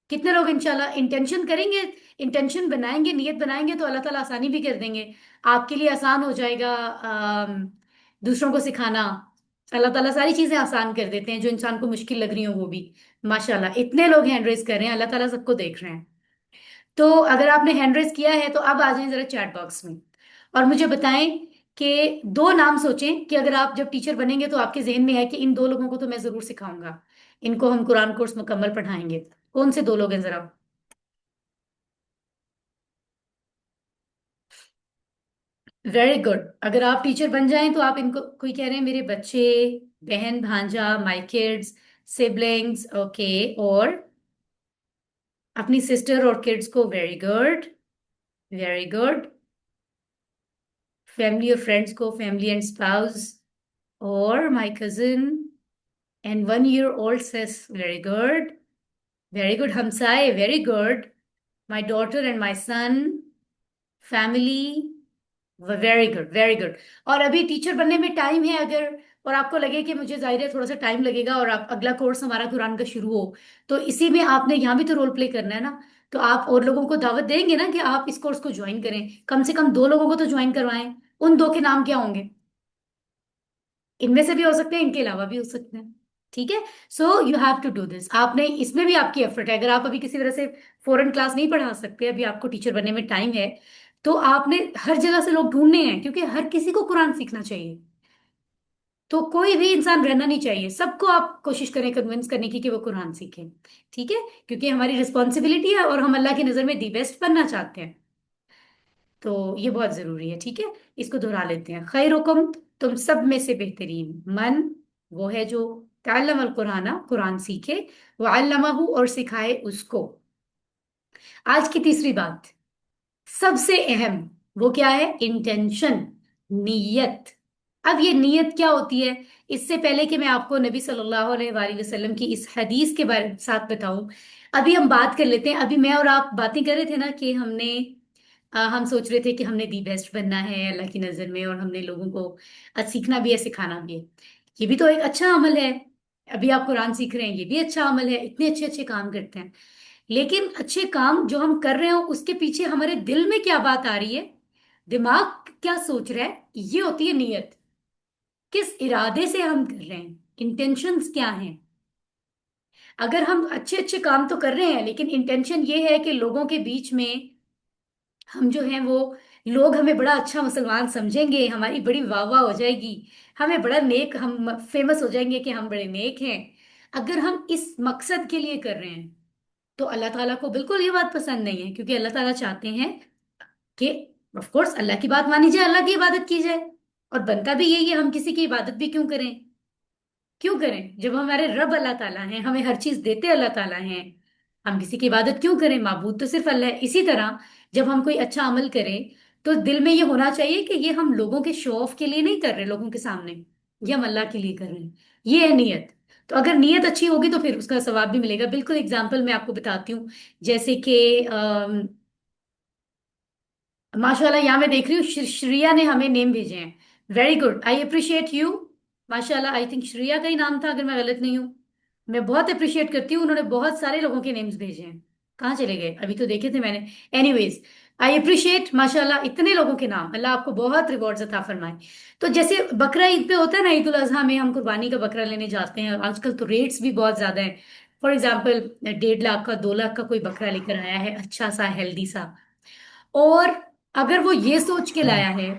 S1: कितने लोग इंशाल्लाह इंटेंशन करेंगे, इंटेंशन बनाएंगे, नियत बनाएंगे, तो अल्लाह ताला आसानी भी कर देंगे। आपके लिए आसान हो जाएगा दूसरों को सिखाना। अल्लाह ताला सारी चीजें आसान कर देते हैं, जो इंसान को मुश्किल लग रही हो वो भी। माशाल्लाह इतने लोग हैंड रेस कर रहे हैं, अल्लाह ताला सबको देख रहे हैं। तो अगर आपने हैंड रेस किया है तो अब आ जाएं जरा चैट बॉक्स में, और मुझे बताएं कि दो नाम सोचें कि अगर आप जब टीचर बनेंगे तो आपके जहन में है कि इन दो लोगों को तो मैं जरूर सिखाऊंगा, इनको हम कुरान कोर्स मुकम्मल पढ़ाएंगे। कौन से दो लोग हैं जरा। Very good. अगर आप टीचर बन जाएं तो आप इनको, कोई कह रहे हैं मेरे बच्चे, बहन भांजा, माय किड्स, सिबलिंग्स, ओके। और अपनी सिस्टर और किड्स को, very good, very good. Family और फ्रेंड्स को, फैमिली एंड स्पाउस, और my cousin and 1 year old sis, very good, very good. हमसाए, very good. My daughter and my son, family, very good, very good. और अभी teacher बनने में time है अगर, और आपको लगे कि मुझे जाहिर है थोड़ा सा टाइम लगेगा और आप अगला कोर्स हमारा कुरान का शुरू हो, तो इसी में आपने यहाँ भी तो रोल प्ले करना है ना। तो आप और लोगों को दावत देंगे ना कि आप इस कोर्स को ज्वाइन करें, कम से कम दो लोगों को तो ज्वाइन करवाएं। उन दो के नाम क्या होंगे। इनमें से भी हो सकते हैं, इनके अलावा भी हो सकते हैं, ठीक है। So you have to do this. आपने, इसमें भी आपकी एफर्ट है। अगर आप अभी किसी वजह से फॉरेन क्लास नहीं पढ़ा सकते, अभी आपको टीचर बनने में टाइम है, तो आपने हर जगह से लोग ढूंढने हैं, क्योंकि हर किसी को कुरान सीखना चाहिए। तो कोई भी इंसान रहना नहीं चाहिए, सबको आप कोशिश करें कन्विंस करने की कि वो कुरान सीखें, ठीक है। क्योंकि हमारी रिस्पॉन्सिबिलिटी है और हम अल्लाह की नजर में दी बेस्ट बनना चाहते हैं। तो ये बहुत जरूरी है, ठीक है। इसको दोहरा लेते हैं, खैरुकुम, तुम सब में से बेहतरीन, मन वो है जो तअल्लम अल कुराना, कुरान सीखे, व अल्लमहु और सिखाए उसको। आज की तीसरी बात, सबसे अहम, वो क्या है, इंटेंशन, नीयत। अब ये नीयत क्या होती है, इससे पहले कि मैं आपको नबी सल्लल्लाहु अलैहि वसल्लम की इस हदीस के बारे साथ बताऊं, अभी हम बात कर लेते हैं। अभी मैं और आप बातें कर रहे थे ना कि हम सोच रहे थे कि हमने दी बेस्ट बनना है अल्लाह की नज़र में, और हमने लोगों को सीखना भी है, सिखाना भी है। ये भी तो एक अच्छा अमल है। अभी आप कुरान सीख रहे हैं, ये भी अच्छा अमल है, इतने अच्छे अच्छे काम करते हैं। लेकिन अच्छे काम जो हम कर रहे हो उसके पीछे हमारे दिल में क्या बात आ रही है, दिमाग क्या सोच रहा है, ये होती है नीयत। किस इरादे से हम कर रहे हैं, इंटेंशंस क्या हैं। अगर हम अच्छे अच्छे काम तो कर रहे हैं लेकिन इंटेंशन ये है कि लोगों के बीच में हम जो हैं वो, लोग हमें बड़ा अच्छा मुसलमान समझेंगे, हमारी बड़ी वाह वाह हो जाएगी, हमें बड़ा नेक, हम फेमस हो जाएंगे कि हम बड़े नेक हैं, अगर हम इस मकसद के लिए कर रहे हैं तो अल्लाह ताला को बिल्कुल ये बात पसंद नहीं है, क्योंकि अल्लाह ताला चाहते हैं कि ऑफ कोर्स अल्लाह की बात मानी जाए, अल्लाह की इबादत की जाए। और बनता भी यही है, हम किसी की इबादत भी क्यों करें, क्यों करें जब हमारे रब अल्लाह ताला हैं, हमें हर चीज देते अल्लाह ताला हैं, हम किसी की इबादत क्यों करें, माबूद तो सिर्फ अल्लाह है। इसी तरह जब हम कोई अच्छा अमल करें तो दिल में ये होना चाहिए कि ये हम लोगों के शो ऑफ के लिए नहीं कर रहे, लोगों के सामने, ये हम अल्लाह के लिए कर रहे हैं, ये है नीयत। तो अगर नीयत अच्छी होगी तो फिर उसका सवाब भी मिलेगा। बिल्कुल एग्जाम्पल मैं आपको बताती हूँ, जैसे कि माशाल्लाह यहाँ मैं देख रही हूँ श्रिया ने हमें नेम भेजे हैं, very good, I appreciate you. माशाल्लाह, आई थिंक श्रिया का ही नाम था अगर मैं गलत नहीं हूँ। मैं बहुत अप्रिशिएट करती हूँ, उन्होंने बहुत सारे लोगों के नेम्स भेजे हैं। कहाँ चले गए, अभी तो देखे थे मैंने। एनीवेज, आई अप्रिशिएट, माशाल्लाह इतने लोगों के नाम, अल्लाह आपको बहुत रिवॉर्ड्स अता फरमाए। तो जैसे बकरा ईद पे होता है ना, ईद उल अजहा में हम कुर्बानी का बकरा लेने जाते हैं, आजकल तो रेट्स भी बहुत ज्यादा हैं। फॉर एग्जाम्पल 1.5 लाख का, 2 लाख का कोई बकरा लेकर आया है, अच्छा सा हेल्दी सा, और अगर वो ये सोच के लाया है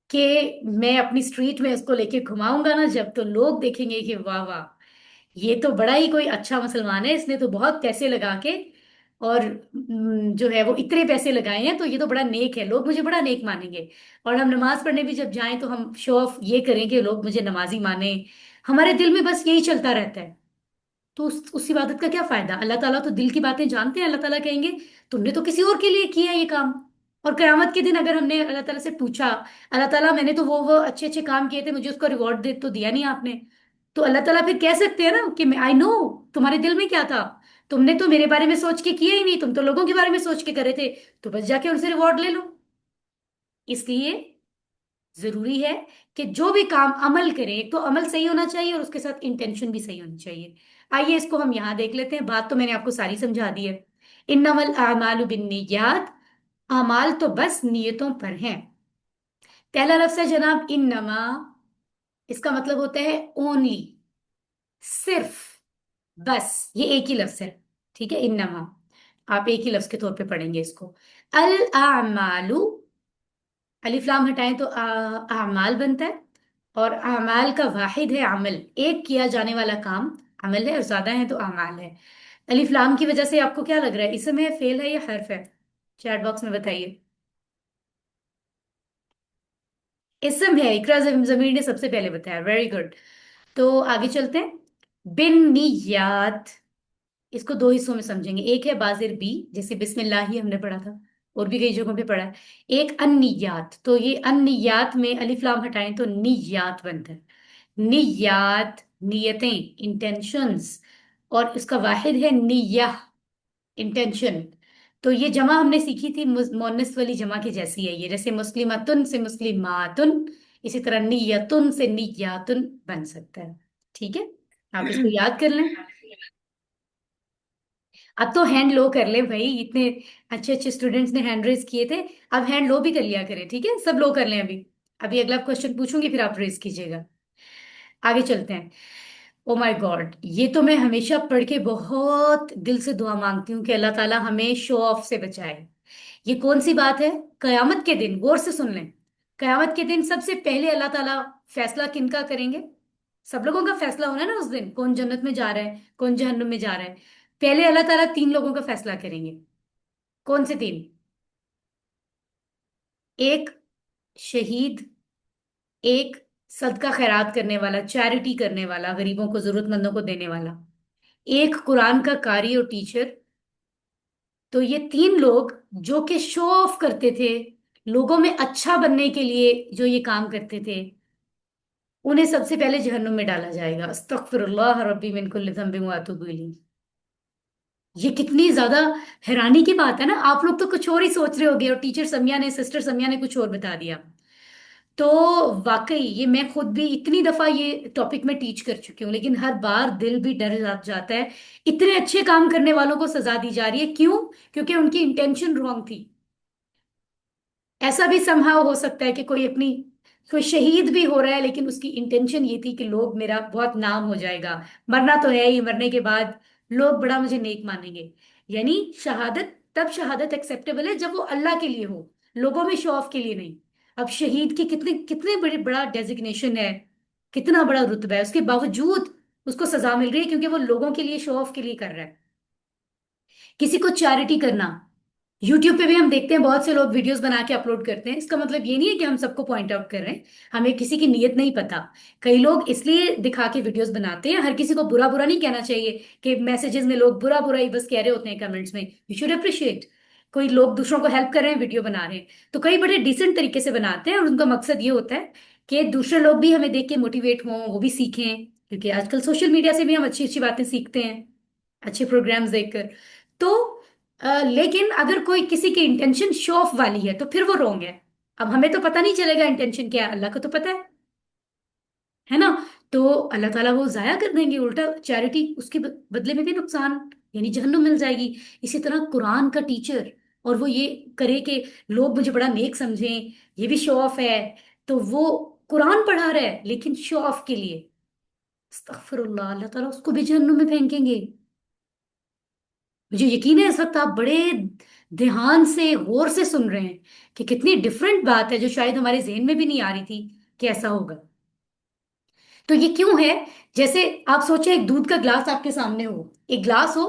S1: कि मैं अपनी स्ट्रीट में उसको लेके घुमाऊंगा ना जब, तो लोग देखेंगे कि वाह वाह, ये तो बड़ा ही कोई अच्छा मुसलमान है, इसने तो बहुत पैसे लगा के, और जो है वो इतने पैसे लगाए हैं, तो ये तो बड़ा नेक है, लोग मुझे बड़ा नेक मानेंगे। और हम नमाज पढ़ने भी जब जाएं तो हम शो ऑफ ये करें कि लोग मुझे नमाजी माने, हमारे दिल में बस यही चलता रहता है। तो उस इबादत का क्या फायदा, अल्लाह ताला तो दिल की बातें जानते हैं, अल्लाह ताला कहेंगे तुमने तो किसी और के लिए किया ये काम। और कयामत के दिन अगर हमने अल्लाह ताला से पूछा, अल्लाह ताला मैंने तो वो अच्छे अच्छे काम किए थे, मुझे उसका रिवॉर्ड दे तो दिया नहीं आपने, तो अल्लाह ताला फिर कह सकते हैं ना कि मैं आई नो तुम्हारे दिल में क्या था, तुमने तो मेरे बारे में सोच के किया ही नहीं, तुम तो लोगों के बारे में सोच के करे थे, तो बस जाके उनसे रिवॉर्ड ले लो। इसलिए जरूरी है कि जो भी काम अमल करें तो अमल सही होना चाहिए और उसके साथ इंटेंशन भी सही होनी चाहिए। आइए इसको हम यहां देख लेते हैं, बात तो मैंने आपको सारी समझा दी है। इन्नमल आमालु बिन्नियात, अमाल तो बस नियतों पर हैं। पहला लफ्ज है जनाब इन्नमा, इसका मतलब होता है ओनली, सिर्फ, बस, ये एक ही लफ्ज है, ठीक है, इन्नमा, आप एक ही लफ्ज के तौर पे पढ़ेंगे इसको। अल आमालु, अलिफ लाम हटाएं तो आमाल बनता है, और अमाल का वाहिद है अमल, एक किया जाने वाला काम अमल है, और ज्यादा है तो अमाल है। अलिफ लाम की वजह से आपको क्या लग रहा है, इसम है, फेल है या हर्फ है, चैट बॉक्स में बताइए। इसम है, इकरा जमीर ने सबसे पहले बताया, वेरी गुड। तो आगे चलते हैं। बिन नियात, इसको दो हिस्सों में समझेंगे, एक है बाजिर बी, जैसे बिस्मिल्लाह ही हमने पढ़ा था, और भी कई जगहों पे पढ़ा है। एक अन्नियात, तो ये अन्नियात में अलिफ लाम हटाएं तो नियात बनता है, नियात, नियतें, इंटेंशंस, और इसका वाहिद है नियह, इंटेंशन। तो ये जमा हमने सीखी थी, मोनस वाली जमा की जैसी है ये, जैसे मुस्लिमतुन से मुस्लिमातुन, इसी तरह नियतुन से नियातुन बन सकता है। ठीक है, आप इसको याद कर लें। अब तो हैंड लो कर ले भाई, इतने अच्छे अच्छे स्टूडेंट्स ने हैंड रेज किए थे, अब हैंड लो भी कर लिया करें, ठीक है, सब लो कर लें अभी। अभी अगला क्वेश्चन पूछूंगी फिर आप रेज कीजिएगा। आगे चलते हैं। ओ माय गॉड, ये तो मैं हमेशा पढ़ के बहुत दिल से दुआ मांगती हूँ कि अल्लाह ताला हमें शो ऑफ से बचाए। ये कौन सी बात है, कयामत के दिन, गौर से सुन लें। कयामत के दिन सबसे पहले अल्लाह ताला फैसला किनका करेंगे, सब लोगों का फैसला होना है ना उस दिन, कौन जन्नत में जा रहा है कौन जहन्नुम में जा रहा है। पहले अल्लाह ताला 3 लोगों का फैसला करेंगे। कौन से 3? एक शहीद, एक सदका खैरात करने वाला, चैरिटी करने वाला, गरीबों को जरूरतमंदों को देने वाला, एक कुरान का कारी और टीचर। तो ये 3 लोग जो कि शो ऑफ करते थे, लोगों में अच्छा बनने के लिए जो ये काम करते थे, उन्हें सबसे पहले जहन्नुम में डाला जाएगा। अस्तगफिरुल्लाह रब्बी मिन कुल्ली ज़ंबिन व अतूबु इलैह। ये कितनी ज्यादा हैरानी की बात है ना, आप लोग तो कुछ और ही सोच रहे होगे और टीचर समिया ने, सिस्टर समिया ने कुछ और बता दिया। तो वाकई ये मैं खुद भी इतनी दफा ये टॉपिक में टीच कर चुकी हूँ, लेकिन हर बार दिल भी डर जाता है। इतने अच्छे काम करने वालों को सजा दी जा रही है, क्यों? क्योंकि उनकी इंटेंशन रॉन्ग थी। ऐसा भी संभव हो सकता है कि कोई अपनी कोई शहीद भी हो रहा है लेकिन उसकी इंटेंशन ये थी कि लोग, मेरा बहुत नाम हो जाएगा, मरना तो है ही, मरने के बाद लोग बड़ा मुझे नेक मानेंगे। यानी शहादत, तब शहादत एक्सेप्टेबल है जब वो अल्लाह के लिए हो, लोगों में शो ऑफ के लिए नहीं। अब शहीद की कितने कितने बड़े बड़ा डेजिग्नेशन है, कितना बड़ा रुतबा है, उसके बावजूद उसको सजा मिल रही है क्योंकि वो लोगों के लिए, शो ऑफ के लिए कर रहा है। किसी को चैरिटी करना, यूट्यूब पे भी हम देखते हैं बहुत से लोग वीडियोस बना के अपलोड करते हैं, इसका मतलब ये नहीं है कि हम सबको पॉइंट आउट कर रहे हैं, हमें किसी की नीयत नहीं पता। कई लोग इसलिए दिखा के वीडियोस बनाते हैं, हर किसी को बुरा बुरा नहीं कहना चाहिए कि मैसेजेस में लोग बुरा बुरा ही बस कह रहे होते हैं कमेंट्स में, यू शुड अप्रिशिएट। कोई लोग दूसरों को हेल्प कर रहे हैं, वीडियो बना रहे हैं, तो कई बड़े डिसेंट तरीके से बनाते हैं और उनका मकसद ये होता है कि दूसरे लोग भी हमें देख के मोटिवेट हों, वो भी सीखें, क्योंकि आजकल सोशल मीडिया से भी हम अच्छी अच्छी बातें सीखते हैं, अच्छे प्रोग्राम्स देखकर। तो लेकिन अगर कोई किसी की इंटेंशन शो ऑफ वाली है तो फिर वो रोंग है। अब हमें तो पता नहीं चलेगा इंटेंशन क्या है, अल्लाह को तो पता है ना। तो अल्लाह ताला वो जाया कर देंगे, उल्टा चैरिटी उसके बदले में भी नुकसान, यानी जहन्नुम मिल जाएगी। इसी तरह कुरान का टीचर, और वो ये करे कि लोग मुझे बड़ा नेक समझें, ये भी शो ऑफ है, तो वो कुरान पढ़ा रहा है लेकिन शो ऑफ के लिए, अस्तगफिरुल्लाह, अल्लाह ताला उसको भी जहन्नुम में फेंकेंगे। मुझे यकीन है इस वक्त आप बड़े ध्यान से, गौर से सुन रहे हैं कि कितनी डिफरेंट बात है जो शायद हमारे जहन में भी नहीं आ रही थी कि ऐसा होगा। तो ये क्यों है? जैसे आप सोचे एक दूध का ग्लास आपके सामने हो, एक ग्लास हो,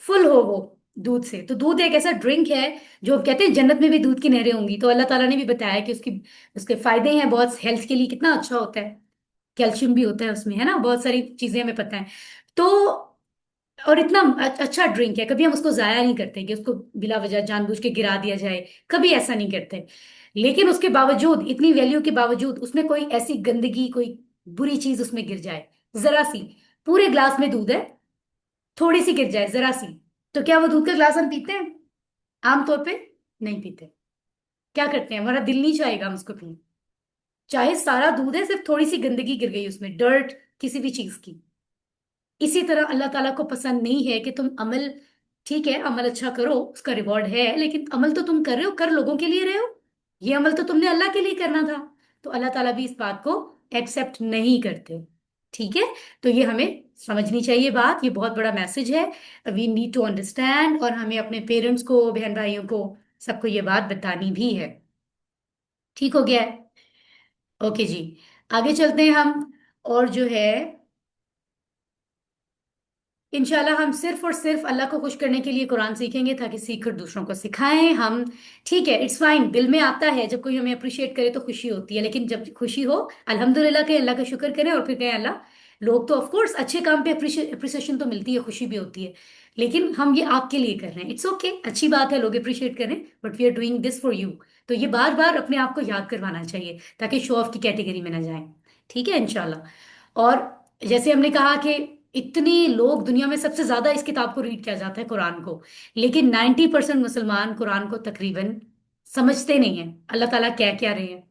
S1: फुल हो वो दूध से, तो दूध एक ऐसा ड्रिंक है जो कहते हैं जन्नत में भी दूध की नहरें होंगी, तो अल्लाह ताला ने भी बताया कि उसकी, उसके फायदे हैं बहुत, हेल्थ के लिए कितना अच्छा होता है, कैल्शियम भी होता है उसमें, है ना, बहुत सारी चीजें हमें पता है। तो और इतना अच्छा ड्रिंक है, कभी हम उसको जाया नहीं करते कि उसको बिला वजह जानबूझ के गिरा दिया जाए, कभी ऐसा नहीं करते। लेकिन उसके बावजूद, इतनी वैल्यू के बावजूद, उसमें कोई ऐसी गंदगी, कोई बुरी चीज उसमें गिर जाए, जरा सी, पूरे ग्लास में दूध है, थोड़ी सी गिर जाए जरा सी, तो क्या वो दूध का ग्लास हम पीते हैं? आमतौर पे नहीं पीते। क्या करते हैं, हमारा दिल नहीं चाहेगा हम उसको पीए, चाहे सारा दूध है, सिर्फ थोड़ी सी गंदगी गिर गई उसमें, डर्ट किसी भी चीज की। इसी तरह अल्लाह ताला को पसंद नहीं है कि तुम अमल, ठीक है अमल अच्छा करो, उसका रिवॉर्ड है, लेकिन अमल तो तुम कर रहे हो, कर लोगों के लिए रहे हो, ये अमल तो तुमने अल्लाह के लिए करना था। तो अल्लाह ताला भी इस बात को एक्सेप्ट नहीं करते। ठीक है, तो ये हमें समझनी चाहिए बात, ये बहुत बड़ा मैसेज है, वी नीड टू अंडरस्टैंड, और हमें अपने पेरेंट्स को, बहन भाइयों को, सबको ये बात बतानी भी है। ठीक हो गया है? ओके जी, आगे चलते हैं हम। और जो है, इंशाल्लाह हम सिर्फ और सिर्फ अल्लाह को खुश करने के लिए कुरान सीखेंगे, ताकि सीख कर दूसरों को सिखाएं हम। ठीक है, इट्स फाइन, दिल में आता है जब कोई हमें अप्रिशिएट करे तो खुशी होती है, लेकिन जब खुशी हो, अल्हम्दुलिल्लाह कहें, अल्लाह का शुक्र करें, और फिर कहें अल्लाह, लोग तो ऑफ कोर्स अच्छे काम पे अप्रिसिएशन तो मिलती है, खुशी भी होती है, लेकिन हम ये आपके लिए कर रहे हैं, इट्स ओके, अच्छी बात है लोग अप्रिशिएट करें, but we are doing this for you. तो ये बार बार अपने आप को याद करवाना चाहिए, ताकि शो ऑफ की कैटेगरी में ना जाए। ठीक है इंशाल्लाह। और जैसे हमने कहा कि इतने लोग दुनिया में, सबसे ज्यादा इस किताब को रीड किया जाता है कुरान को, लेकिन 90% मुसलमान कुरान को तकरीबन समझते नहीं है अल्लाह ताला कह क्या रहे हैं।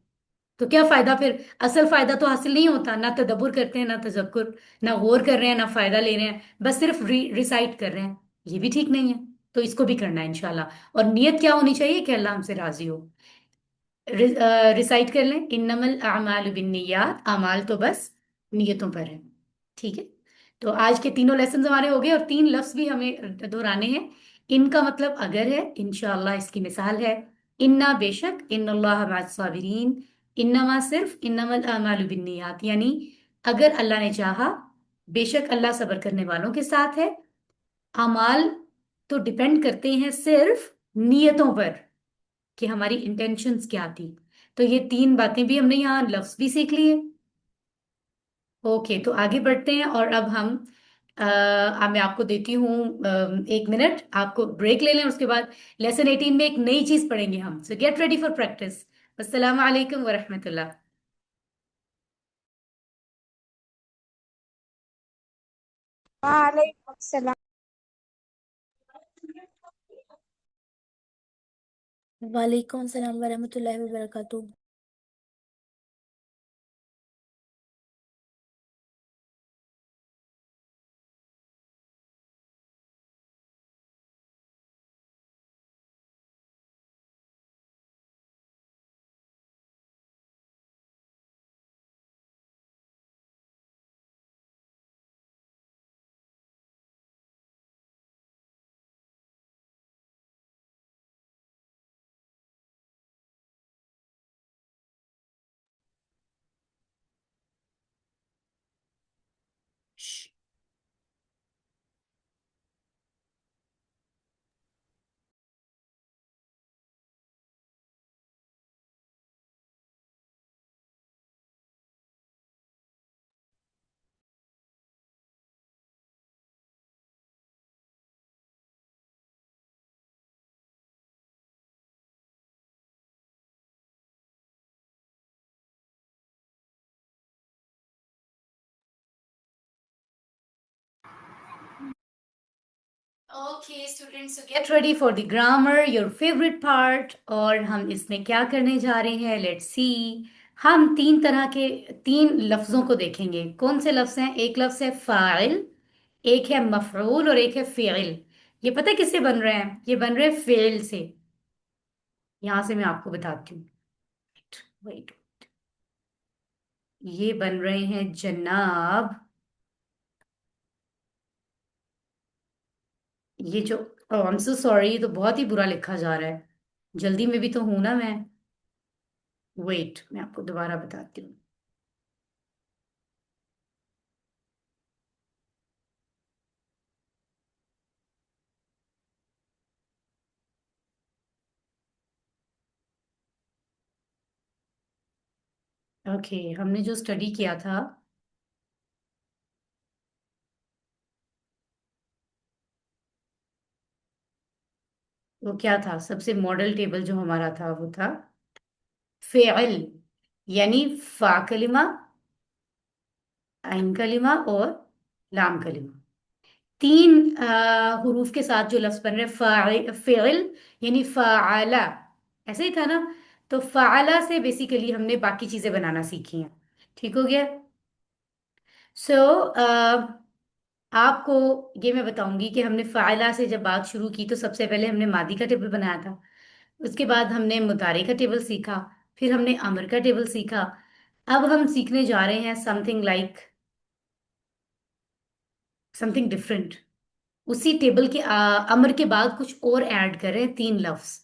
S1: तो क्या फायदा फिर, असल फायदा तो हासिल नहीं होता, ना तदब्बुर करते हैं, ना तजक्कुर, ना गौर कर रहे हैं, ना फायदा ले रहे हैं, बस सिर्फ रिसाइट कर रहे हैं, ये भी ठीक नहीं है। तो इसको भी करना है इंशाल्लाह, और नियत क्या होनी चाहिए कि अल्लाह हमसे राजी हो। रिसाइट कर लें, इन्नमल अमालु बिन्नियात, अमाल तो बस नियतों पर है। ठीक है, तो आज के तीनों लेसन हमारे हो गए, और तीन लफ्ज भी हमें दोहराने हैं। इनका मतलब अगर है, इंशाल्लाह इसकी मिसाल है, इन्ना बेशक, इन्नल्लाह मअस साबिरीन, इन्नमा सिर्फ, इन्नमल अमालु बिन्नियात, यानी अगर अल्लाह ने चाहा, बेशक अल्लाह सब्र करने वालों के साथ है। अमाल तो डिपेंड करते हैं सिर्फ नियतों पर, कि हमारी इंटेंशंस क्या थी। तो ये तीन बातें भी हमने यहाँ लफ्ज भी सीख लिए। ओके, तो आगे बढ़ते हैं, और अब हम मैं आपको देती हूँ 1 मिनट, आपको ब्रेक ले लें, उसके बाद लेसन 18 में एक नई चीज पढ़ेंगे हम, so get ready for practice. अस्सलाम वालेकुम वरहमतुल्लाह।
S2: वालेकुम सलाम।
S3: वालेकुम सलाम वरहमतुल्लाहि वबरकातुहू।
S1: Okay students, get ready for the grammar, your favourite part. और हम इसमें क्या करने जा रहे हैं, लेट्स सी। हम तीन तरह के, तीन लफ्जों को देखेंगे। कौन से लफ्ज हैं? एक लफ्ज है फाइल, एक है मफऊल और एक है फेल। ये पता है किससे बन रहे हैं? ये बन रहे हैं फेल से। यहां से मैं आपको बताती हूँ। वेट, ये बन रहे हैं जनाब। ये जो, आई एम सो सॉरी, ये तो बहुत ही बुरा लिखा जा रहा है। जल्दी में भी तो हूं ना मैं। वेट, मैं आपको दोबारा बताती हूँ। ओके, हमने जो स्टडी किया था वो क्या था? सबसे मॉडल टेबल जो हमारा था वो था फेल, यानी फा कलिमा, आइन कलिमा और लाम कलिमा। तीन हुरूफ के साथ जो लफ्ज बन रहे हैं फेल, यानी फाला। ऐसे ही था ना? तो फाला से बेसिकली हमने बाकी चीजें बनाना सीखी हैं। ठीक हो गया? सो आपको ये मैं बताऊंगी कि हमने फाइला से जब बात शुरू की तो सबसे पहले हमने मादी का टेबल बनाया था। उसके बाद हमने मुतारे का टेबल सीखा। फिर हमने अमर का टेबल सीखा। अब हम सीखने जा रहे हैं समथिंग लाइक समथिंग डिफरेंट। उसी टेबल के अमर के बाद कुछ और ऐड कर रहे हैं, तीन लफ्ज।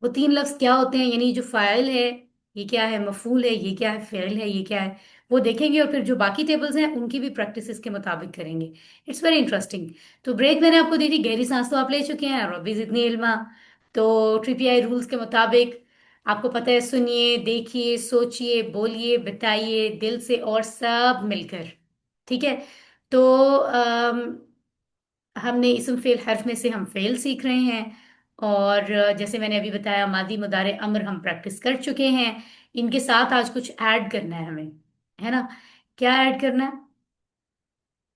S1: वो तीन लफ्ज क्या होते हैं? यानी जो फाइल है ये क्या है, मफूल है ये क्या है, फेल है ये क्या है, वो देखेंगे। और फिर जो बाकी टेबल्स हैं उनकी भी प्रैक्टिस इसके मुताबिक करेंगे। It's very interesting. तो ब्रेक मैंने आपको दी थी, गहरी सांस तो आप ले चुके हैं, रब्बी जितनी इल्मा। तो ट्रिपीआई रूल्स के मुताबिक आपको पता है, सुनिए, देखिए, सोचिए, बोलिए, बताइए दिल से और सब मिलकर। ठीक है? तो हमने इसम फेल हर्फ में से हम फेल सीख रहे हैं। और जैसे मैंने अभी बताया, मादी मुदारे अम्र हम प्रैक्टिस कर चुके हैं। इनके साथ आज कुछ ऐड करना है हमें, है ना? क्या ऐड करना है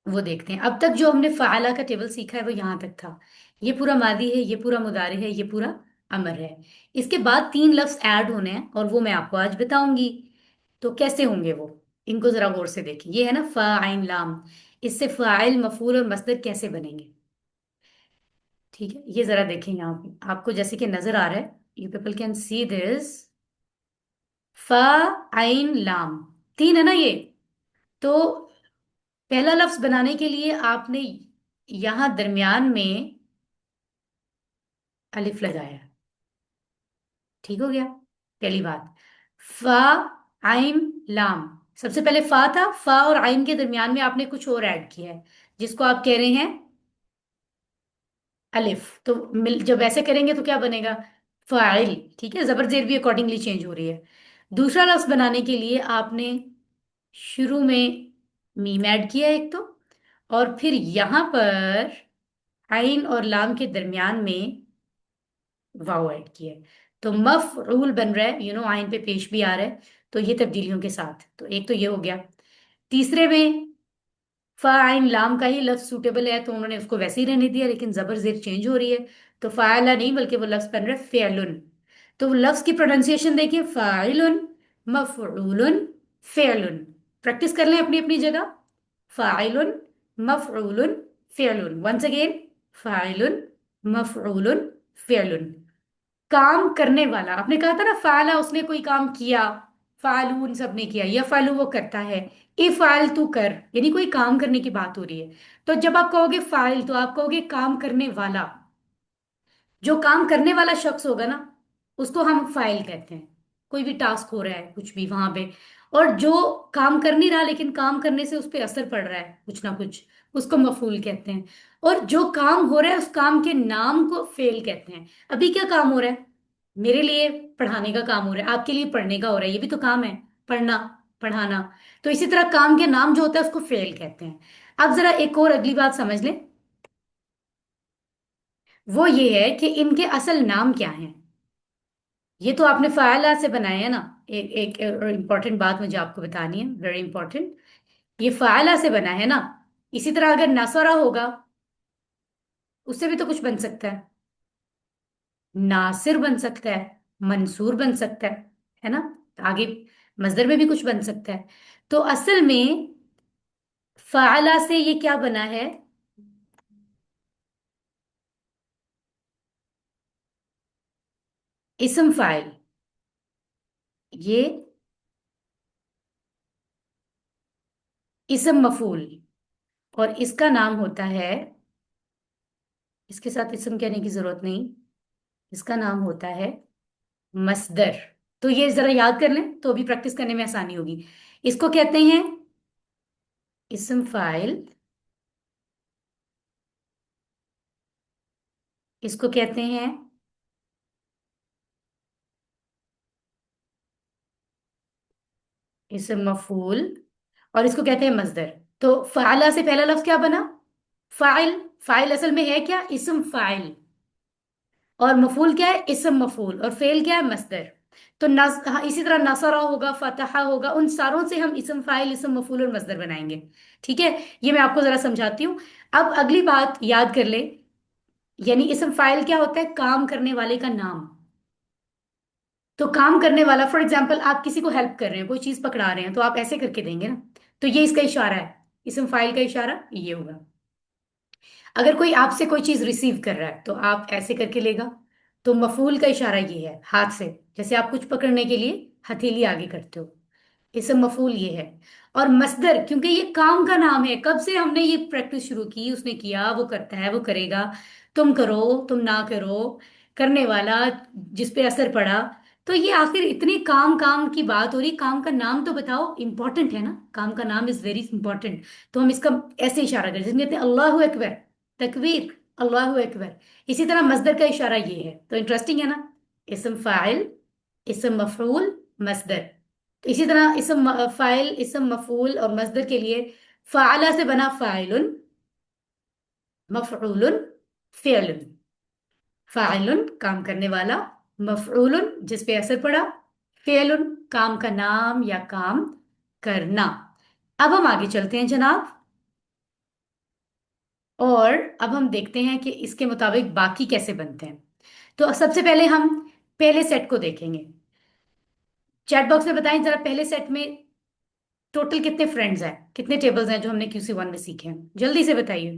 S1: वो देखते हैं। अब तक जो हमने फाला का टेबल सीखा है वो यहाँ तक था। ये पूरा मादी है, ये पूरा मुदारे है, ये पूरा अमर है। इसके बाद तीन लफ्ज ऐड होने हैं और वो मैं आपको आज बताऊंगी। तो कैसे होंगे वो, इनको जरा गौर से देखिए। ये है ना फा आइन लाम, इससे फाइल मफूल और मसदर कैसे बनेंगे। ठीक है, ये जरा देखें यहाँ पे आपको जैसे कि नजर आ रहा है, you people can see this. फ आइन लाम, तीन है ना ये? तो पहला लफ्ज बनाने के लिए आपने यहां दरमियान में अलिफ लगाया। ठीक हो गया? पहली बात। फा आइन लाम, सबसे पहले फा था, फा और आइन के दरमियान में आपने कुछ और ऐड किया है जिसको आप कह रहे हैं अलिफ। तो मिल जब ऐसे करेंगे तो क्या बनेगा? फाइल। ठीक है, जबर जेर भी अकॉर्डिंगली चेंज हो रही है। दूसरा लफ्ज बनाने के लिए आपने शुरू में मीम ऐड किया एक तो, और फिर यहां पर आइन और लाम के दरमियान में वाव ऐड किया है। तो मफरूल बन रहा है, आइन पे पेश भी आ रहा है। तो ये तब्दीलियों के साथ, तो एक तो ये हो गया। तीसरे में फाइन लाम का ही लफ्ज सूटेबल है तो उन्होंने उसको वैसे ही रहने दिया, लेकिन जबर जेर चेंज हो रही है। तो फायला नहीं बल्कि वो लफ्ज बन रहा है फेलुन। तो वो लफ्ज की प्रोनाउंसिएशन देखिए, फाइलुन, मफरूलुन, फेलुन। प्रैक्टिस कर लें अपनी अपनी जगह। फाइलुन, मफरूलुन, फेलुन। वंस अगेन, फाइलुन, मफरूलुन, फेलुन। काम करने वाला, आपने कहा था ना फाला, उसने कोई काम किया। फालून सबने किया, या फालू वो करता है। इफाल तू कर, यानी कोई काम करने की बात हो रही है। तो जब आप कहोगे फाइल तो आप कहोगे काम करने वाला। जो काम करने वाला शख्स होगा ना उसको हम फाइल कहते हैं। कोई भी टास्क हो रहा है कुछ भी वहां पे, और जो काम कर नहीं रहा लेकिन काम करने से उस पर असर पड़ रहा है कुछ ना कुछ, उसको मफूल कहते हैं। और जो काम हो रहा है उस काम के नाम को फेल कहते हैं। अभी क्या काम हो रहा है? मेरे लिए पढ़ाने का काम हो रहा है, आपके लिए पढ़ने का हो रहा है, ये भी तो काम है, पढ़ना, पढ़ाना। तो इसी तरह काम के नाम जो होता है उसको फेल कहते हैं। अब जरा एक और अगली बात समझ लें। वो ये है कि इनके असल नाम क्या हैं। ये तो आपने फायला से बनाया है ना। एक एक इम्पॉर्टेंट बात मुझे आपको बतानी है, वेरी इंपॉर्टेंट। ये फायला से बना है ना। इसी तरह अगर नसरा होगा उससे भी तो कुछ बन सकता है, नासिर बन सकता है, मंसूर बन सकता है ना? आगे मस्दर में भी कुछ बन सकता है। तो असल में फ़ाला से ये क्या बना है? इस्म फाइल। ये इस्म मफूल, और इसका नाम होता है, इसके साथ इस्म कहने की जरूरत नहीं, इसका नाम होता है मस्दर। तो ये जरा याद कर लें तो भी प्रैक्टिस करने में आसानी होगी। इसको कहते हैं इस्म फाइल, इसको कहते हैं इस्म मफूल, और इसको कहते हैं मस्दर। तो फाला से पहला लफ्ज क्या बना? फाइल। फाइल असल में है क्या? इस्म फाइल। और मफूल क्या है? इस्म मफूल। और फेल क्या है? मस्दर। तो हाँ, इसी तरह नसरा होगा, फतहा होगा, उन सारों से हम इस्म फाइल, इस्म मफूल और मस्दर बनाएंगे। ठीक है? ये मैं आपको जरा समझाती हूँ। अब अगली बात याद कर ले, यानी इस्म फाइल क्या होता है? काम करने वाले का नाम। तो काम करने वाला, फॉर एग्जाम्पल आप किसी को हेल्प कर रहे हैं, कोई चीज पकड़ा रहे हैं, तो आप ऐसे करके देंगे ना, तो ये इसका इशारा है। इस्म फाइल का इशारा ये होगा। अगर कोई आपसे कोई चीज रिसीव कर रहा है तो आप ऐसे करके लेगा। तो मफूल का इशारा ये है, हाथ से, जैसे आप कुछ पकड़ने के लिए हथेली आगे करते हो, इसम मफूल ये है। और मस्दर, क्योंकि ये काम का नाम है, कब से हमने ये प्रैक्टिस शुरू की, उसने किया, वो करता है, वो करेगा, तुम करो, तुम ना करो, करने वाला, जिस पे असर पड़ा। तो ये आखिर इतनी काम काम की बात हो रही, काम का नाम तो बताओ, इंपॉर्टेंट है ना, काम का नाम इज वेरी इंपॉर्टेंट। तो हम इसका ऐसे इशारा करें, जिसमें कहते हैं अल्लाहु अकबर, तकबीर, अल्लाहु अकबर। इसी तरह मस्दर का इशारा ये है। तो इंटरेस्टिंग है ना? इसम फाइल, इसम मफूल, मस्दर। तो इसी तरह इसम फाइल, इसम मफूल और मस्दर के लिए फ़ाला से बना फ़ाइलुन, मफ़ऊलुन, फ़िअलुन। फ़ाइलुन काम करने वाला, मफ़ऊलुन जिस पे असर पड़ा, फ़िअलुन काम का नाम या काम करना। अब हम आगे चलते हैं जनाब, और अब हम देखते हैं कि इसके मुताबिक बाकी कैसे बनते हैं। तो सबसे पहले हम पहले सेट को देखेंगे। चैट बॉक्स में बताएं जरा, पहले सेट में टोटल कितने फ्रेंड्स हैं, कितने टेबल्स हैं जो हमने QC1 में सीखे हैं? जल्दी से बताइए।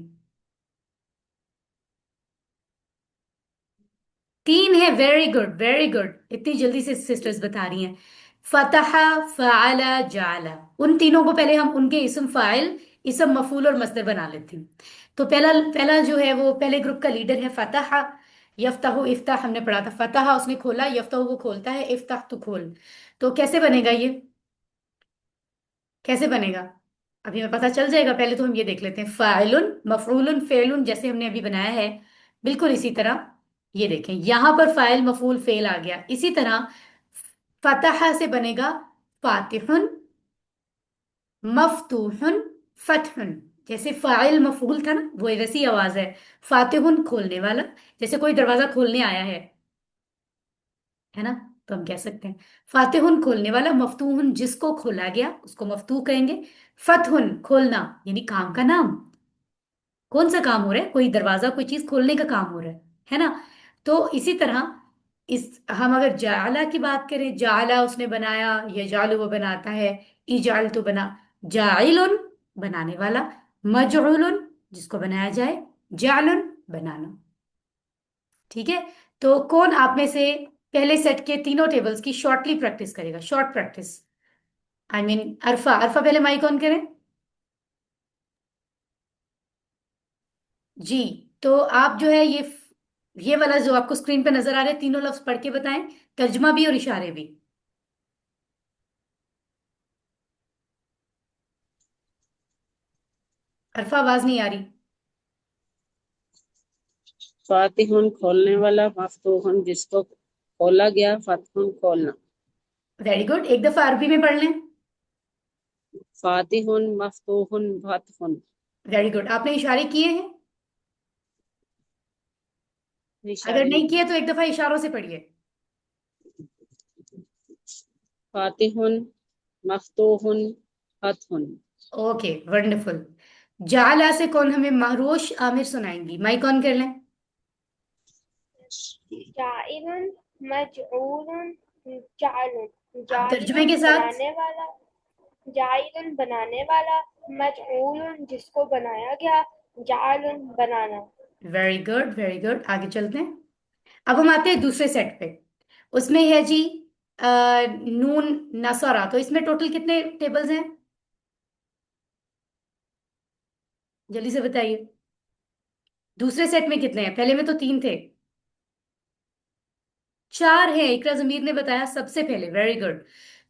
S1: 3 है, वेरी गुड वेरी गुड, इतनी जल्दी से सिस्टर्स बता रही हैं। फतहा, फ़अला, जाला, उन तीनों को पहले हम उनके इस्म फाइल, इस्म मफूल और मस्दर बना लेते हैं। तो पहला पहला जो है वो पहले ग्रुप का लीडर है फतहा। यफ्ताहु, इफ्ताह हमने पढ़ा था, फतहा उसने खोला, यफ्ताहु वो खोलता है, इफ्ताह तू खोल। तो कैसे बनेगा ये? कैसे बनेगा? अभी हमें पता चल जाएगा, पहले तो हम ये देख लेते हैं। फाइलुन, मफरूलुन, फेलुन जैसे हमने अभी बनाया है, बिल्कुल इसी तरह। ये देखें यहां पर फाइल, मफूल, फेल आ गया। इसी तरह फतहा से बनेगा फातिहुन, मफतूहुन, फतहुन। जैसे फाइल मफूल था ना, वो वैसी आवाज है। फातिहुन खोलने वाला, जैसे कोई दरवाजा खोलने आया है ना, तो हम कह सकते हैं फातिहुन खोलने वाला, मफतूहुन जिसको खोला गया उसको मफतूह कहेंगे, फतहुन खोलना यानी काम का नाम। कौन सा काम हो रहा है? कोई दरवाजा, कोई चीज खोलने का काम हो रहा है ना? तो इसी तरह इस हम अगर जाला की बात करें, जाला उसने बनाया, या जालू वो बनाता है, इजाल तो बना, जाइलुन बनाने वाला, मजउलुन जिसको बनाया जाए, जालुन बनाना। ठीक है? तो कौन आप में से पहले सेट के तीनों टेबल्स की शॉर्टली प्रैक्टिस करेगा? शॉर्ट प्रैक्टिस, आई मीन अरफा, अरफा पहले माइक ऑन करें जी। तो आप जो है ये वाला जो आपको स्क्रीन पे नजर आ रहे हैं, तीनों लफ्ज पढ़ के बताएं, तर्जुमा भी और इशारे भी। अरफा आवाज नहीं आ रही।
S4: फातिहुन खोलने वाला, मफ्तूहुन जिसको खोला गया, फतहुन खोलना।
S1: वेरी गुड, एक दफा अरबी में पढ़ लें।
S4: फातिहुन, मफ्तूहुन, फतहुन।
S1: वेरी गुड, आपने इशारे किए हैं? अगर
S4: इशारे
S1: नहीं
S4: नहीं।
S1: किए तो एक दफा इशारों से पढ़िए।
S4: फातिहुन, मफ्तूहुन, फतहुन।
S1: Okay wonderful. जाला से कौन हमें महरोश आमिर सुनाएंगी? माइक ऑन कर लें।
S2: जाइलन मजऊलन जाइलन
S1: अब तर्जुमे
S2: जाइलन
S1: के साथ।
S2: बनाने वाला जाइलन बनाने वाला मजऊलन जिसको बनाया गया जाइलन बनाना
S1: वेरी गुड, वेरी गुड। आगे चलते हैं। अब हम आते हैं दूसरे सेट पे। उसमें है जी नून नसरा। तो इसमें टोटल कितने टेबल्स हैं? जल्दी से बताइए। दूसरे सेट में कितने हैं? पहले में तो 3 थे। 4 हैं, इकरा जमीर ने बताया सबसे पहले। Very good.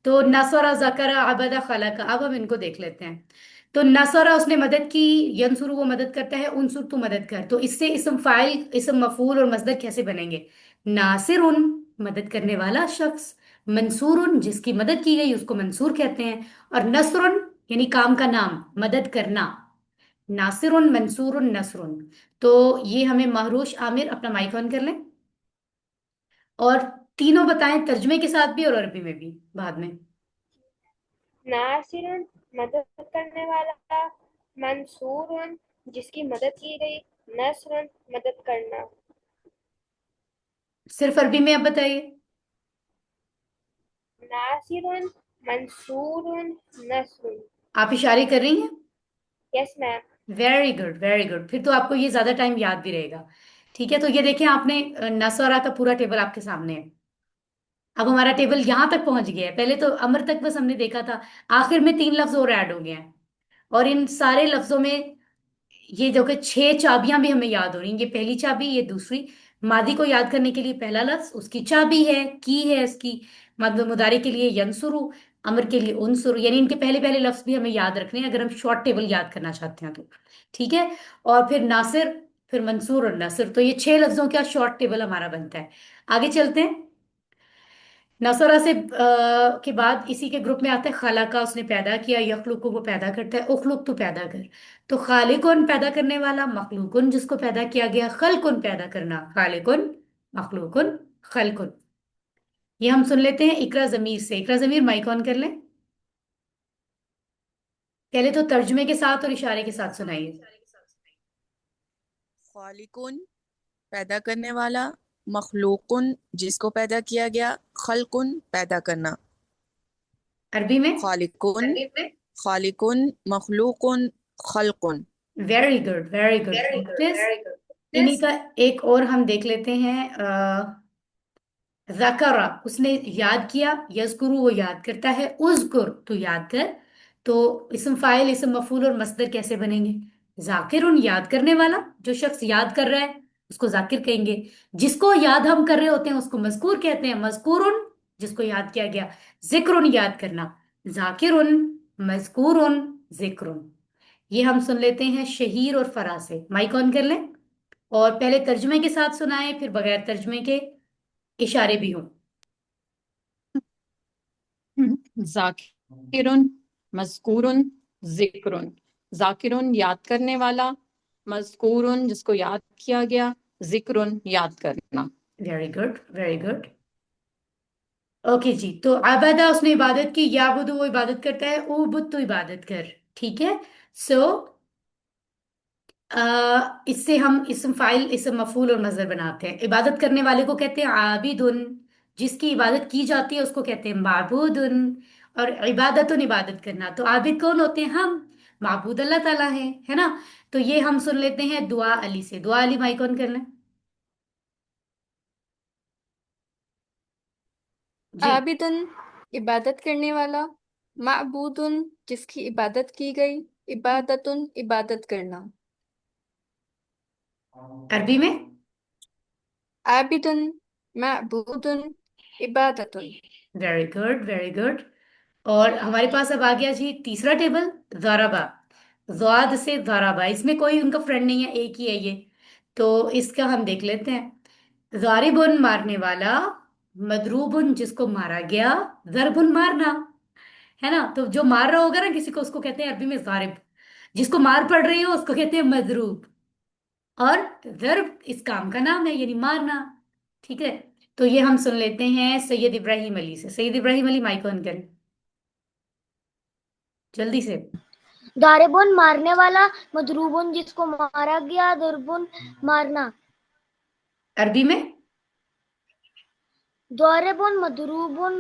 S1: तो नसरा जकरा अबदा खलका। अब हम इनको देख लेते हैं। तो नसरा उसने मदद की, यंसुरु वो मदद करता है, उनसुर तू मदद कर। तो इससे इसम फाइल, इसम मफूल और मसदर कैसे बनेंगे? नासिरुन मदद करने वाला शख्स, मंसूरुन जिसकी मदद की गई उसको मंसूर कहते हैं, और नसरुन यानी काम का नाम, मदद करना। नासिरुन मंसूरुन नसरुन। तो ये हमें महरोश आमिर अपना माइक ऑन कर लें। और तीनों बताएं, तर्जुमे के साथ भी और अरबी में भी बाद में।
S2: नासिरन मदद करने वाला मंसूरन जिसकी मदद की गई नसरन मदद करना
S1: सिर्फ अरबी में अब बताइए।
S2: नासिरन मंसूरन नसरन
S1: आप इशारे कर रही हैं।
S2: Yes ma'am
S1: very good, very good. फिर तो आपको ये ज्यादा टाइम याद भी रहेगा। ठीक है, तो ये देखें आपने नसौरा का पूरा टेबल आपके सामने है। अब हमारा टेबल यहां तक पहुंच गया है। पहले तो अमर तक बस हमने देखा था। आखिर में 3 लफ्ज और ऐड हो गए हैं। और इन सारे लफ्जों में ये जो कि 6 चाबियां भी हमें याद हो रही हैं। ये पहली चाबी, ये दूसरी। मादी को याद करने के लिए पहला लफ्ज उसकी चाबी है, की है इसकी। मुदारी के लिए यंसुरु, अमर के लिए उनसुरु। यानी इनके पहले पहले लफ्ज भी हमें याद रखने हैं अगर हम शॉर्ट टेबल याद करना चाहते हैं तो। ठीक है। और फिर नासिर, फिर मंसूर और नसर। तो ये 6 लफ्जों का शॉर्ट टेबल हमारा बनता है। आगे चलते हैं। नसरा से के बाद इसी के ग्रुप में आता है खलाका, उसने पैदा किया। यखलुकु वो पैदा करता है। उखलुक तू पैदा कर। तो खालिकुन पैदा करने वाला, मखलूकुन जिसको पैदा किया गया, खलकुन पैदा करना, खालिकुन मखलूकुन खलकुन। ये हम सुन लेते हैं इकरा जमीर से। इकरा जमीर माइक ऑन कर लें। पहले तो तर्जुमे के साथ और इशारे के साथ सुनाइए।
S5: खालिकुन पैदा करने वाला, मखलूकुन जिसको पैदा किया गया, खलकुन पैदा करना।
S1: अरबी में।
S5: खालिकुन खालिकुन मखलूकुन खलकुन।
S1: Very good, very good. Notice इन्हीं का एक और हम देख लेते हैं। ज़करा उसने याद किया, यज़कुरु वो याद करता है, उज़कुर तू याद कर। तो इसम फाइल, इसम मफूल और मसदर कैसे बनेंगे? जाकिरुन याद करने वाला, जो शख्स याद कर रहा है उसको जाकिर कहेंगे। जिसको याद हम कर रहे होते हैं उसको मजकूर कहते हैं, मजकूरुन जिसको याद किया गया। जिक्रुन याद करना, जाकिरुन मजकूरुन जिक्रुन। ये हम सुन लेते हैं शहीर और फरा से। माइक ऑन कर लें। और पहले तर्जुमे के साथ सुनाएं, फिर बगैर तर्जुमे के, इशारे भी हों।
S6: जाकिरुन मज़कूरुन जिक्रुन। जाकिरुन याद करने वाला, मज़कूरुन जिसको याद किया गया, जिक्रुन याद करना।
S1: Very good, very good. Okay जी। तो आबादा उसने इबादत की, याबुदु वो इबादत करता है, उबुद तो इबादत कर। ठीक है। सो इससे हम इसम फाइल, इसम मफूल और मजदर बनाते हैं। इबादत करने वाले को कहते हैं आबिदुन, जिसकी इबादत की जाती है उसको कहते हैं माबूदुन। और इबादतुन इबादत करना। तो आबिद कौन होते हैं? हम। माबूद अल्लाह ताला है ना। तो ये हम सुन लेते हैं दुआ अली से। दुआ अली माइक ऑन कर लें जी।
S7: आबिदुन इबादत करने वाला, माबूदुन जिसकी इबादत की गई, इबादतुन इबादत करना।
S1: अरबी में।
S7: आबिदुन माबूदुन इबादतुन।
S1: Very good, very good. और हमारे पास अब आ गया जी तीसरा टेबल, ज़ाराबा। ज़ाद से ज़ाराबा, इसमें कोई उनका फ्रेंड नहीं है, एक ही है ये। तो इसका हम देख लेते हैं। ज़ारिबुन मारने वाला, मदरूबुन जिसको मारा गया, ज़रबुन मारना। है ना। तो जो मार रहा होगा ना किसी को उसको कहते हैं अरबी में ज़ारिब। जिसको मार पड़ रही हो उसको कहते हैं मदरूब। और ज़र्ब इस काम का नाम है, यानी मारना। ठीक है। तो ये हम सुन लेते हैं सैयद इब्राहिम अली से। सैयद इब्राहिम अली माइक ऑन करें जल्दी से।
S8: داربن مارنے والا، مضروبن جس کو مارا گیا، ضربن مارنا.
S1: عربی میں؟
S8: داربن مضروبن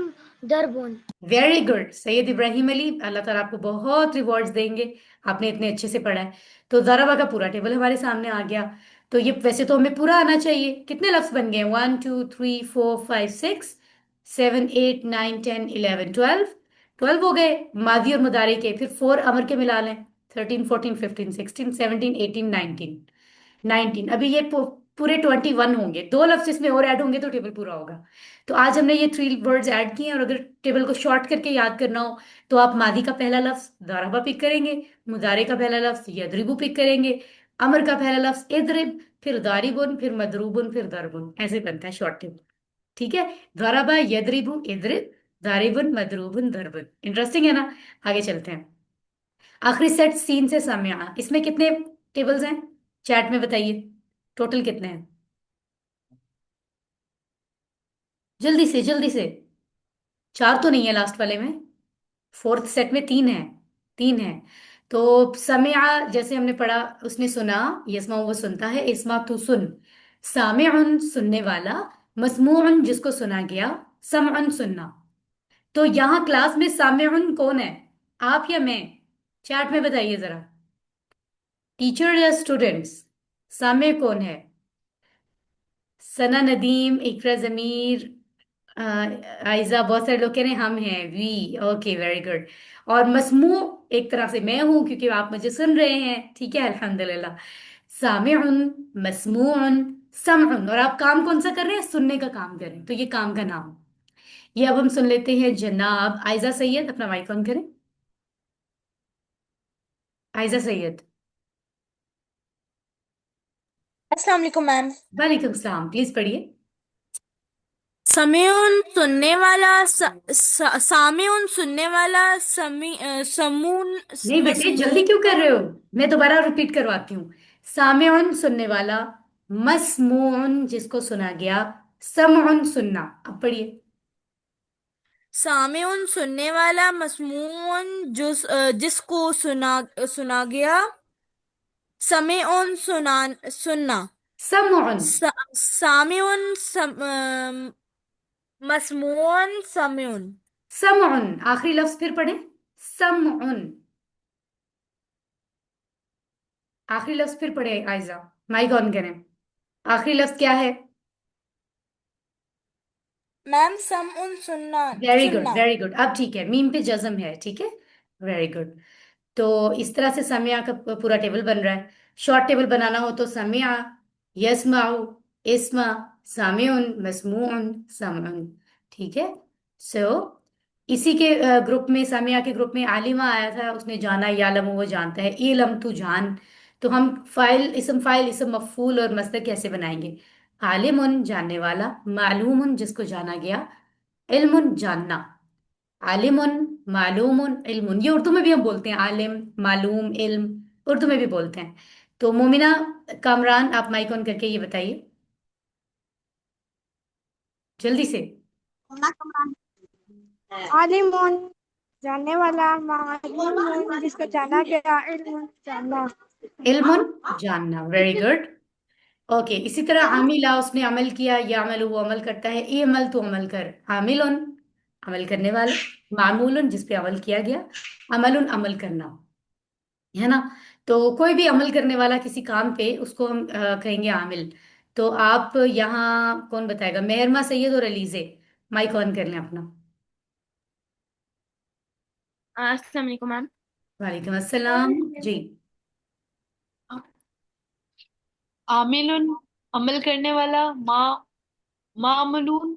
S8: ضربن.
S1: ویری گڈ سید ابراہیم علی، اللہ تعالیٰ آپ کو بہت ریوارڈز دیں گے، آپ نے اتنے اچھے سے پڑھا ہے۔ تو ضربہ کا پورا ٹیبل ہمارے سامنے آ گیا۔ تو یہ ویسے تو ہمیں پورا آنا چاہیے۔ کتنے لفظ بن گئے؟ 1 2 3 4 5 6 7 8 9 10 11 12، 12 ہو گئے ماضی اور مضارع کے۔ پھر 4 امر کے ملا لیں، 13 14 15 16 17 18 19 19۔ ابھی یہ پورے 21 ہوں گے، دو لفظ اس میں اور ایڈ ہوں گے تو ٹیبل پورا ہوگا۔ تو آج ہم نے یہ 3 ورڈز ایڈ کیے ہیں، اور اگر ٹیبل کو شارٹ کر کے یاد کرنا ہو تو آپ ماضی کا پہلا لفظ ضربہ پک کریں گے، مضارع کا پہلا لفظ یضربو پک کریں گے، امر کا پہلا لفظ اضرب، پھر ضاربن، پھر مضروبن، پھر ضربن، ایسے بنتا ہے شارٹ ٹیبل۔ ٹھیک ہے، ضربہ یضربو اضرب، ضاربن مضروبن ضربن۔ انٹرسٹنگ ہے نا؟ آگے چلتے ہیں۔ آخری سیٹ سین سے سامعہ، اس میں کتنے ٹیبلز ہیں؟ چیٹ میں بتائیے ٹوٹل کتنے ہیں، جلدی سے جلدی سے۔ 4 تو نہیں ہے لاسٹ والے میں، فورتھ سیٹ میں 3 ہیں، 3 ہیں۔ تو سمع جیسے ہم نے پڑھا، اس نے سنا، یسمع وہ سنتا ہے، اسمع تو سن، سامع سننے والا، مسموع جس کو سنا گیا، سمع سننا۔ تو یہاں کلاس میں سامع کون ہے، آپ یا میں؟ چیٹ میں بتائیے ذرا، ٹیچر یا اسٹوڈینٹس؟ سامع کون ہے؟ ثنا، ندیم، اقرا، ضمیر، آئزہ، بہت سارے لوگ کہہ رہے ہیں ہم ہیں، وی، اوکے ویری گڈ۔ اور مسموع ایک طرح سے میں ہوں کیونکہ آپ مجھے سن رہے ہیں، ٹھیک ہے الحمدللہ۔ سامع، مسموع، سمع، اور آپ کام کون سا کر رہے ہیں؟ سننے کا کام کر رہے ہیں، تو یہ کام کا نام۔ یہ اب ہم سن لیتے ہیں جناب آئزہ سید، اپنا مائک آن کریں۔ آئزہ سید۔
S3: السلام علیکم میم۔
S1: وعلیکم السلام، پلیز پڑھیے۔
S3: سمیعن سننے والا، سامعن سننے والا، سمون
S1: نہیں بیٹے جلدی کیوں کر رہے ہو، میں دوبارہ ریپیٹ کرواتی ہوں۔ سامعن سننے والا، مسموعن جس کو سنا گیا، سمعن سننا۔ اب پڑھیے۔
S3: سامعن سننے والا، مسموعن جس کو سنا گیا، سمیعن سننا،
S1: سمعن،
S3: سامعن مسموعن سمیعن۔
S1: سمعن، آخری لفظ پھر پڑھیں، سمعن، آخری لفظ پھر پڑھیں آئزہ، مائک آن کریں۔ آخری لفظ کیا ہے؟
S3: میم سمعن سننا،
S1: ویری گڈ
S3: سننا۔
S1: ویری گڈ، اب ٹھیک ہے، میم پہ جزم ہے، ٹھیک ہے، ویری گڈ۔ تو اس طرح سے سمع کا پورا ٹیبل بن رہا ہے۔ شارٹ ٹیبل بنانا ہو تو سمع، یسمع، اسمع، سامع، مسموع، سمع، ٹھیک ہے۔ سو اسی کے گروپ میں، سامعہ کے گروپ میں عالمہ آیا تھا، اس نے جانا، یعلم وہ جانتا ہے، علم تو جان۔ تو ہم فائل، اسم مفعول اور مصدر کیسے بنائیں گے؟ عالم جاننے والا، معلوم جس کو جانا گیا، علم جاننا، عالم، معلوم، علم، یہ اردو میں بھی ہم بولتے ہیں، عالم، معلوم، علم، اردو میں بھی بولتے ہیں۔ تو مومنہ کامران، آپ مائک آن کر کے یہ بتائیے جلدی سے۔
S2: عالم جاننے والا، معلوم جس کو جانا گیا، علم جاننا۔
S1: علم جاننا، ویری گڈ، اوکے۔ اسی طرح عاملہ، اس نے عمل کیا، یعمل وہ عمل کرتا ہے، ای عمل تو عمل کر، عامل عمل کرنے والا، معمول جس پہ عمل کیا گیا، عمل عمل کرنا، ہے نا؟ تو کوئی بھی عمل کرنے والا کسی کام پہ، اس کو ہم کہیں گے عامل۔ تو آپ یہاں کون بتائے گا؟ مہرمہ، سید اور علیزے، مائک آن کر لیں اپنا۔
S7: السلام علیکم میم۔
S1: وعلیکم السلام جی۔
S9: عامل عمل کرنے والا، معمولون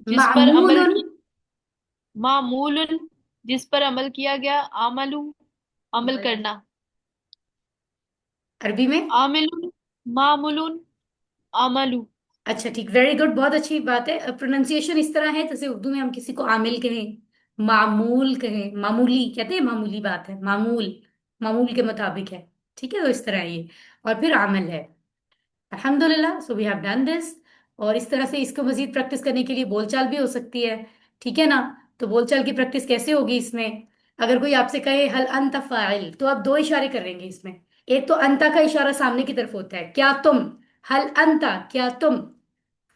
S9: جس پر
S1: معمول،
S9: معمول جس پر عمل کیا گیا، عملو عمل کرنا،
S1: عربی میں؟
S9: عامل، معمولون، عملو۔
S1: اچھا ٹھیک، ویری گڈ، بہت اچھی بات ہے۔ پروننسیشن اس طرح ہے جیسے اردو میں ہم کسی کو عامل کہیں، معمول کہیں، معمولی کہتے ہیں، معمولی بات ہے، معمول معمول کے مطابق ہے، ٹھیک ہے، تو اس طرح یہ، اور پھر عمل ہے۔ الحمدللہ، سو وی ہیو ڈن دس۔ اور اس طرح سے اس کو مزید پریکٹس کرنے کے لیے بول چال بھی ہو سکتی ہے، ٹھیک ہے نا؟ تو بول چال کی پریکٹس کیسے ہوگی اس میں؟ اگر کوئی آپ سے کہے حل انت فاعل تو آپ دو اشارے کریں گے اس میں. ایک تو انتا کا اشارہ سامنے کی طرف ہوتا ہے، کیا تم، حل انتا کیا تم،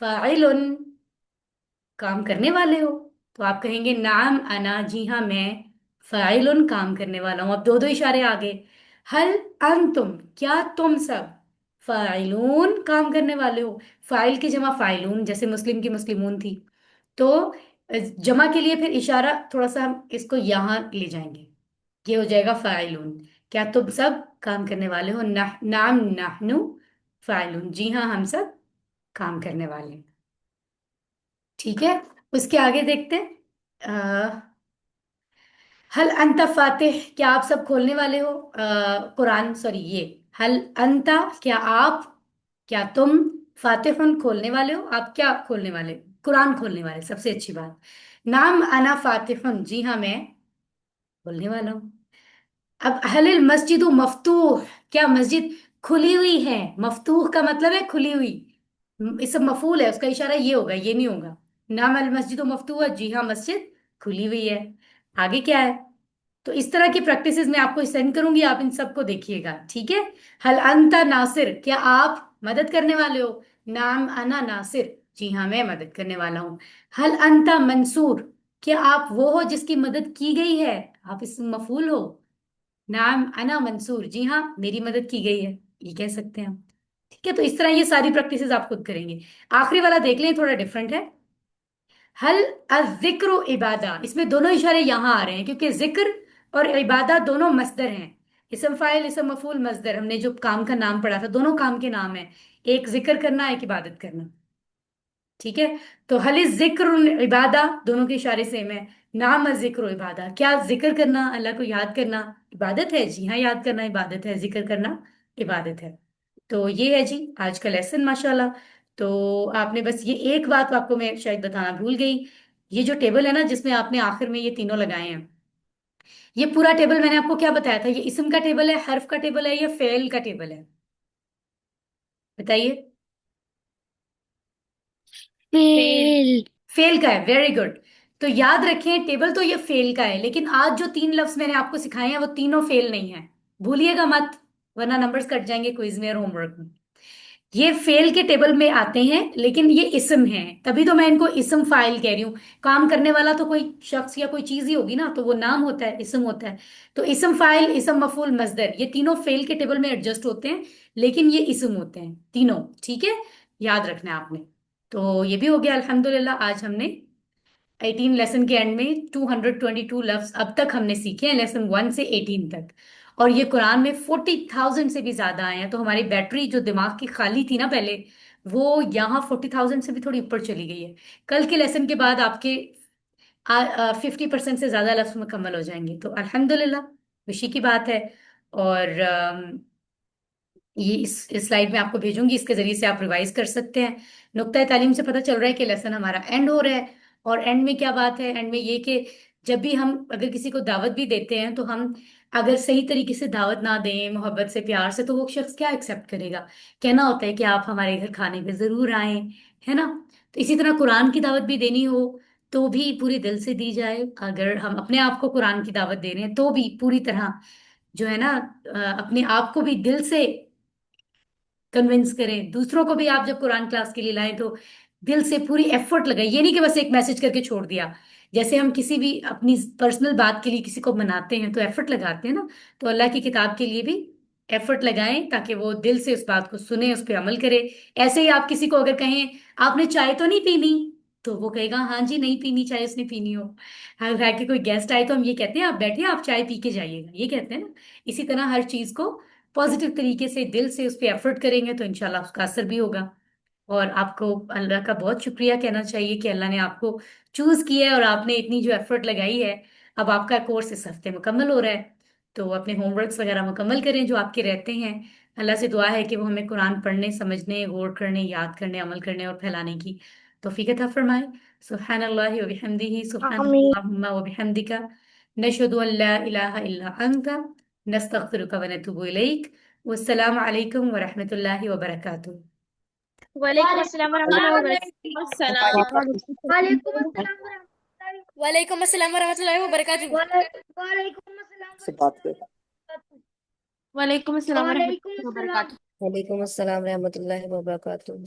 S1: فاعل کام کرنے والے ہو، تو آپ کہیں گے نعم انا جی ہاں میں، فاعل کام کرنے والا ہوں. اب دو دو اشارے آگے. حل انتم کیا تم سب، فاعلون کام کرنے والے ہو. فاعل کی جمع فاعلون، جیسے مسلم کی مسلمون تھی. تو جمع کے لیے پھر اشارہ تھوڑا سا ہم اس کو یہاں لے جائیں گے، یہ ہو جائے گا فاعلون. کیا تم سب کام کرنے والے ہو، نعم نحنو فاعلون جی ہاں ہم سب کام کرنے والے ہیں. ٹھیک ہے، اس کے آگے دیکھتے ہیں. حل انت فاتح کیا آپ سب کھولنے والے ہو قرآن، سوری یہ حل انت کیا آپ، کیا تم، فاتح کھولنے والے ہو، آپ کیا کھولنے والے، قرآن کھولنے والے، سب سے اچھی بات. نام انا فاتح جی ہاں میں کھولنے والا ہوں. اب حل المسجد مفتوح کیا مسجد کھلی ہوئی ہے، مفتوح کا مطلب ہے کھلی ہوئی، اسم مفعول ہے، اس کا اشارہ یہ ہوگا یہ نہیں ہوگا. نام المسجد مفتوح جی ہاں مسجد کھلی ہوئی ہے. آگے کیا ہے، تو اس طرح کی پریکٹسز میں آپ کو سینڈ کروں گی، آپ ان سب کو دیکھیے گا. ٹھیک ہے. حل انت ناصر کیا آپ مدد کرنے والے ہو، نام انا ناصر جی ہاں میں مدد کرنے والا ہوں. حل انت منصور کیا آپ وہ ہو جس کی مدد کی گئی ہے، آپ اس مفعول ہو، نعم انا منصور جی ہاں میری مدد کی گئی ہے، یہ کہہ سکتے ہیں ہم. ٹھیک ہے، تو اس طرح یہ ساری پریکٹسز آپ خود کریں گے. آخری والا دیکھ لیں، تھوڑا ڈفرنٹ ہے. حل الذکر و عبادہ، اس میں دونوں اشارے یہاں آ رہے ہیں کیونکہ ذکر اور عبادہ دونوں مصدر ہیں. اسم فاعل اسم مفعول مصدر، ہم نے جو کام کا نام پڑھا تھا دونوں کام کے نام ہیں، ایک ذکر کرنا ایک عبادت کرنا. ٹھیک ہے، تو حل ذکر عبادہ دونوں کے اشارے سیم ہے. نام ذکر و عبادہ کیا ذکر کرنا اللہ کو یاد کرنا عبادت ہے، جی ہاں یاد کرنا عبادت ہے، ذکر کرنا عبادت ہے. تو یہ ہے جی آج کا لیسن ماشاءاللہ. تو آپ نے بس یہ ایک بات آپ کو میں شاید بتانا بھول گئی، یہ جو ٹیبل ہے نا جس میں آپ نے آخر میں یہ تینوں لگائے ہیں، یہ پورا ٹیبل میں نے آپ کو کیا بتایا تھا، یہ اسم کا ٹیبل ہے، حرف کا ٹیبل ہے یا فعل کا ٹیبل ہے، بتائیے.
S8: فیل.
S1: فیل کا ہے، ویری گڈ. تو یاد رکھیں ٹیبل تو یہ فیل کا ہے، لیکن آج جو تین لفظ میں نے آپ کو سکھائے ہیں وہ تینوں فیل نہیں ہیں، بھولیے گا مت ورنہ نمبرز کٹ جائیں گے کوئز میں اور ہوم ورک میں. یہ فیل کے ٹیبل میں آتے ہیں لیکن یہ اسم ہیں، تبھی تو میں ان کو اسم فاعل کہہ رہی ہوں. کام کرنے والا تو کوئی شخص یا کوئی چیز ہی ہوگی نا، تو وہ نام ہوتا ہے اسم ہوتا ہے. تو اسم فاعل اسم مفعول مصدر یہ تینوں فیل کے ٹیبل میں ایڈجسٹ ہوتے ہیں، لیکن یہ اسم ہوتے ہیں تینوں. ٹھیک ہے، یاد رکھنا ہے آپ نے. تو یہ بھی ہو گیا الحمدللہ. آج ہم نے 18 لیسن کے اینڈ میں 222 لفظ اب تک ہم نے سیکھے ہیں، لیسن 1 سے 18 تک. اور یہ قرآن میں 40,000 سے بھی زیادہ آئے ہیں، تو ہماری بیٹری جو دماغ کی خالی تھی نا پہلے، وہ یہاں 40,000 سے بھی تھوڑی اوپر چلی گئی ہے. کل کے لیسن کے بعد آپ کے 50% سے زیادہ لفظ مکمل ہو جائیں گے، تو الحمدللہ خوشی کی بات ہے. اور یہ اس سلائیڈ میں آپ کو بھیجوں گی، اس کے ذریعے سے آپ ریوائز کر سکتے ہیں. نقطۂ تعلیم سے پتہ چل رہا ہے کہ لیسن ہمارا اینڈ ہو رہا ہے. اور اینڈ میں کیا بات ہے، اینڈ میں یہ کہ جب بھی ہم اگر کسی کو دعوت بھی دیتے ہیں تو ہم اگر صحیح طریقے سے دعوت نہ دیں محبت سے پیار سے تو وہ شخص کیا ایکسیپٹ کرے گا. کہنا ہوتا ہے کہ آپ ہمارے گھر کھانے پہ ضرور آئیں، ہے نا. تو اسی طرح قرآن کی دعوت بھی دینی ہو تو بھی پورے دل سے دی جائے. اگر ہم اپنے آپ کو قرآن کی دعوت دے رہے ہیں تو بھی پوری طرح جو ہے نا اپنے آپ کو بھی دل سے کنونس کریں. دوسروں کو بھی آپ جب قرآن کلاس کے لیے لائیں تو دل سے پوری ایفرٹ لگائیں، یہ نہیں کہ بس ایک میسج کر کے چھوڑ دیا. جیسے ہم کسی بھی اپنی پرسنل بات کے لیے کسی کو مناتے ہیں تو ایفرٹ لگاتے ہیں نا، تو اللہ کی کتاب کے لیے بھی ایفرٹ لگائیں تاکہ وہ دل سے اس بات کو سنیں، اس پہ عمل کرے. ایسے ہی آپ کسی کو اگر کہیں آپ نے چائے تو نہیں پینی، تو وہ کہے گا ہاں جی نہیں پینی چائے، اس نے پینی ہو. ہاں کہ کوئی گیسٹ آئے تو ہم یہ کہتے ہیں آپ بیٹھے آپ چائے پی کے جائیے گا، یہ کہتے ہیں نا. اسی طرح ہر چیز کو پازیٹیو طریقے سے دل سے اس پہ ایفرٹ کریں گے تو انشاءاللہ اس کا اثر بھی ہوگا. اور آپ کو اللہ کا بہت شکریہ کہنا چاہیے کہ اللہ نے آپ کو چوز کیا ہے اور آپ نے اتنی جو ایفرٹ لگائی ہے. اب آپ کا کورس اس ہفتے مکمل ہو رہا ہے، تو اپنے ہوم ورکس وغیرہ مکمل کریں جو آپ کے رہتے ہیں. اللہ سے دعا ہے کہ وہ ہمیں قرآن پڑھنے سمجھنے غور کرنے یاد کرنے عمل کرنے اور پھیلانے کی توفیق عطا فرمائے. سبحان اللہ وبحمدہ، سبحان
S8: آمین.
S1: اللہم وبحمدک، نشہد ان لا الہ الا انت، نستغفرک ونتوب الیک. والسلام علیکم ورحمۃ اللہ وبرکاتہ.
S3: وعلیکم السلام ورحمۃ اللہ وبرکاتہ. السلام.
S8: وعلیکم السلام ورحمۃ اللہ
S3: वालेकुम अस्सलाम वरहमतुल्लाहि वबरकातुहू।
S8: वालेकुम अस्सलाम
S10: से बात कर।
S9: वालेकुम अस्सलाम
S8: वालेकुम
S9: वरहमतुल्लाहि
S8: अस्सलाम
S9: वबरकातुह।
S11: वालेकुम अस्सलाम रहमतुल्लाहि वबरकातुहू।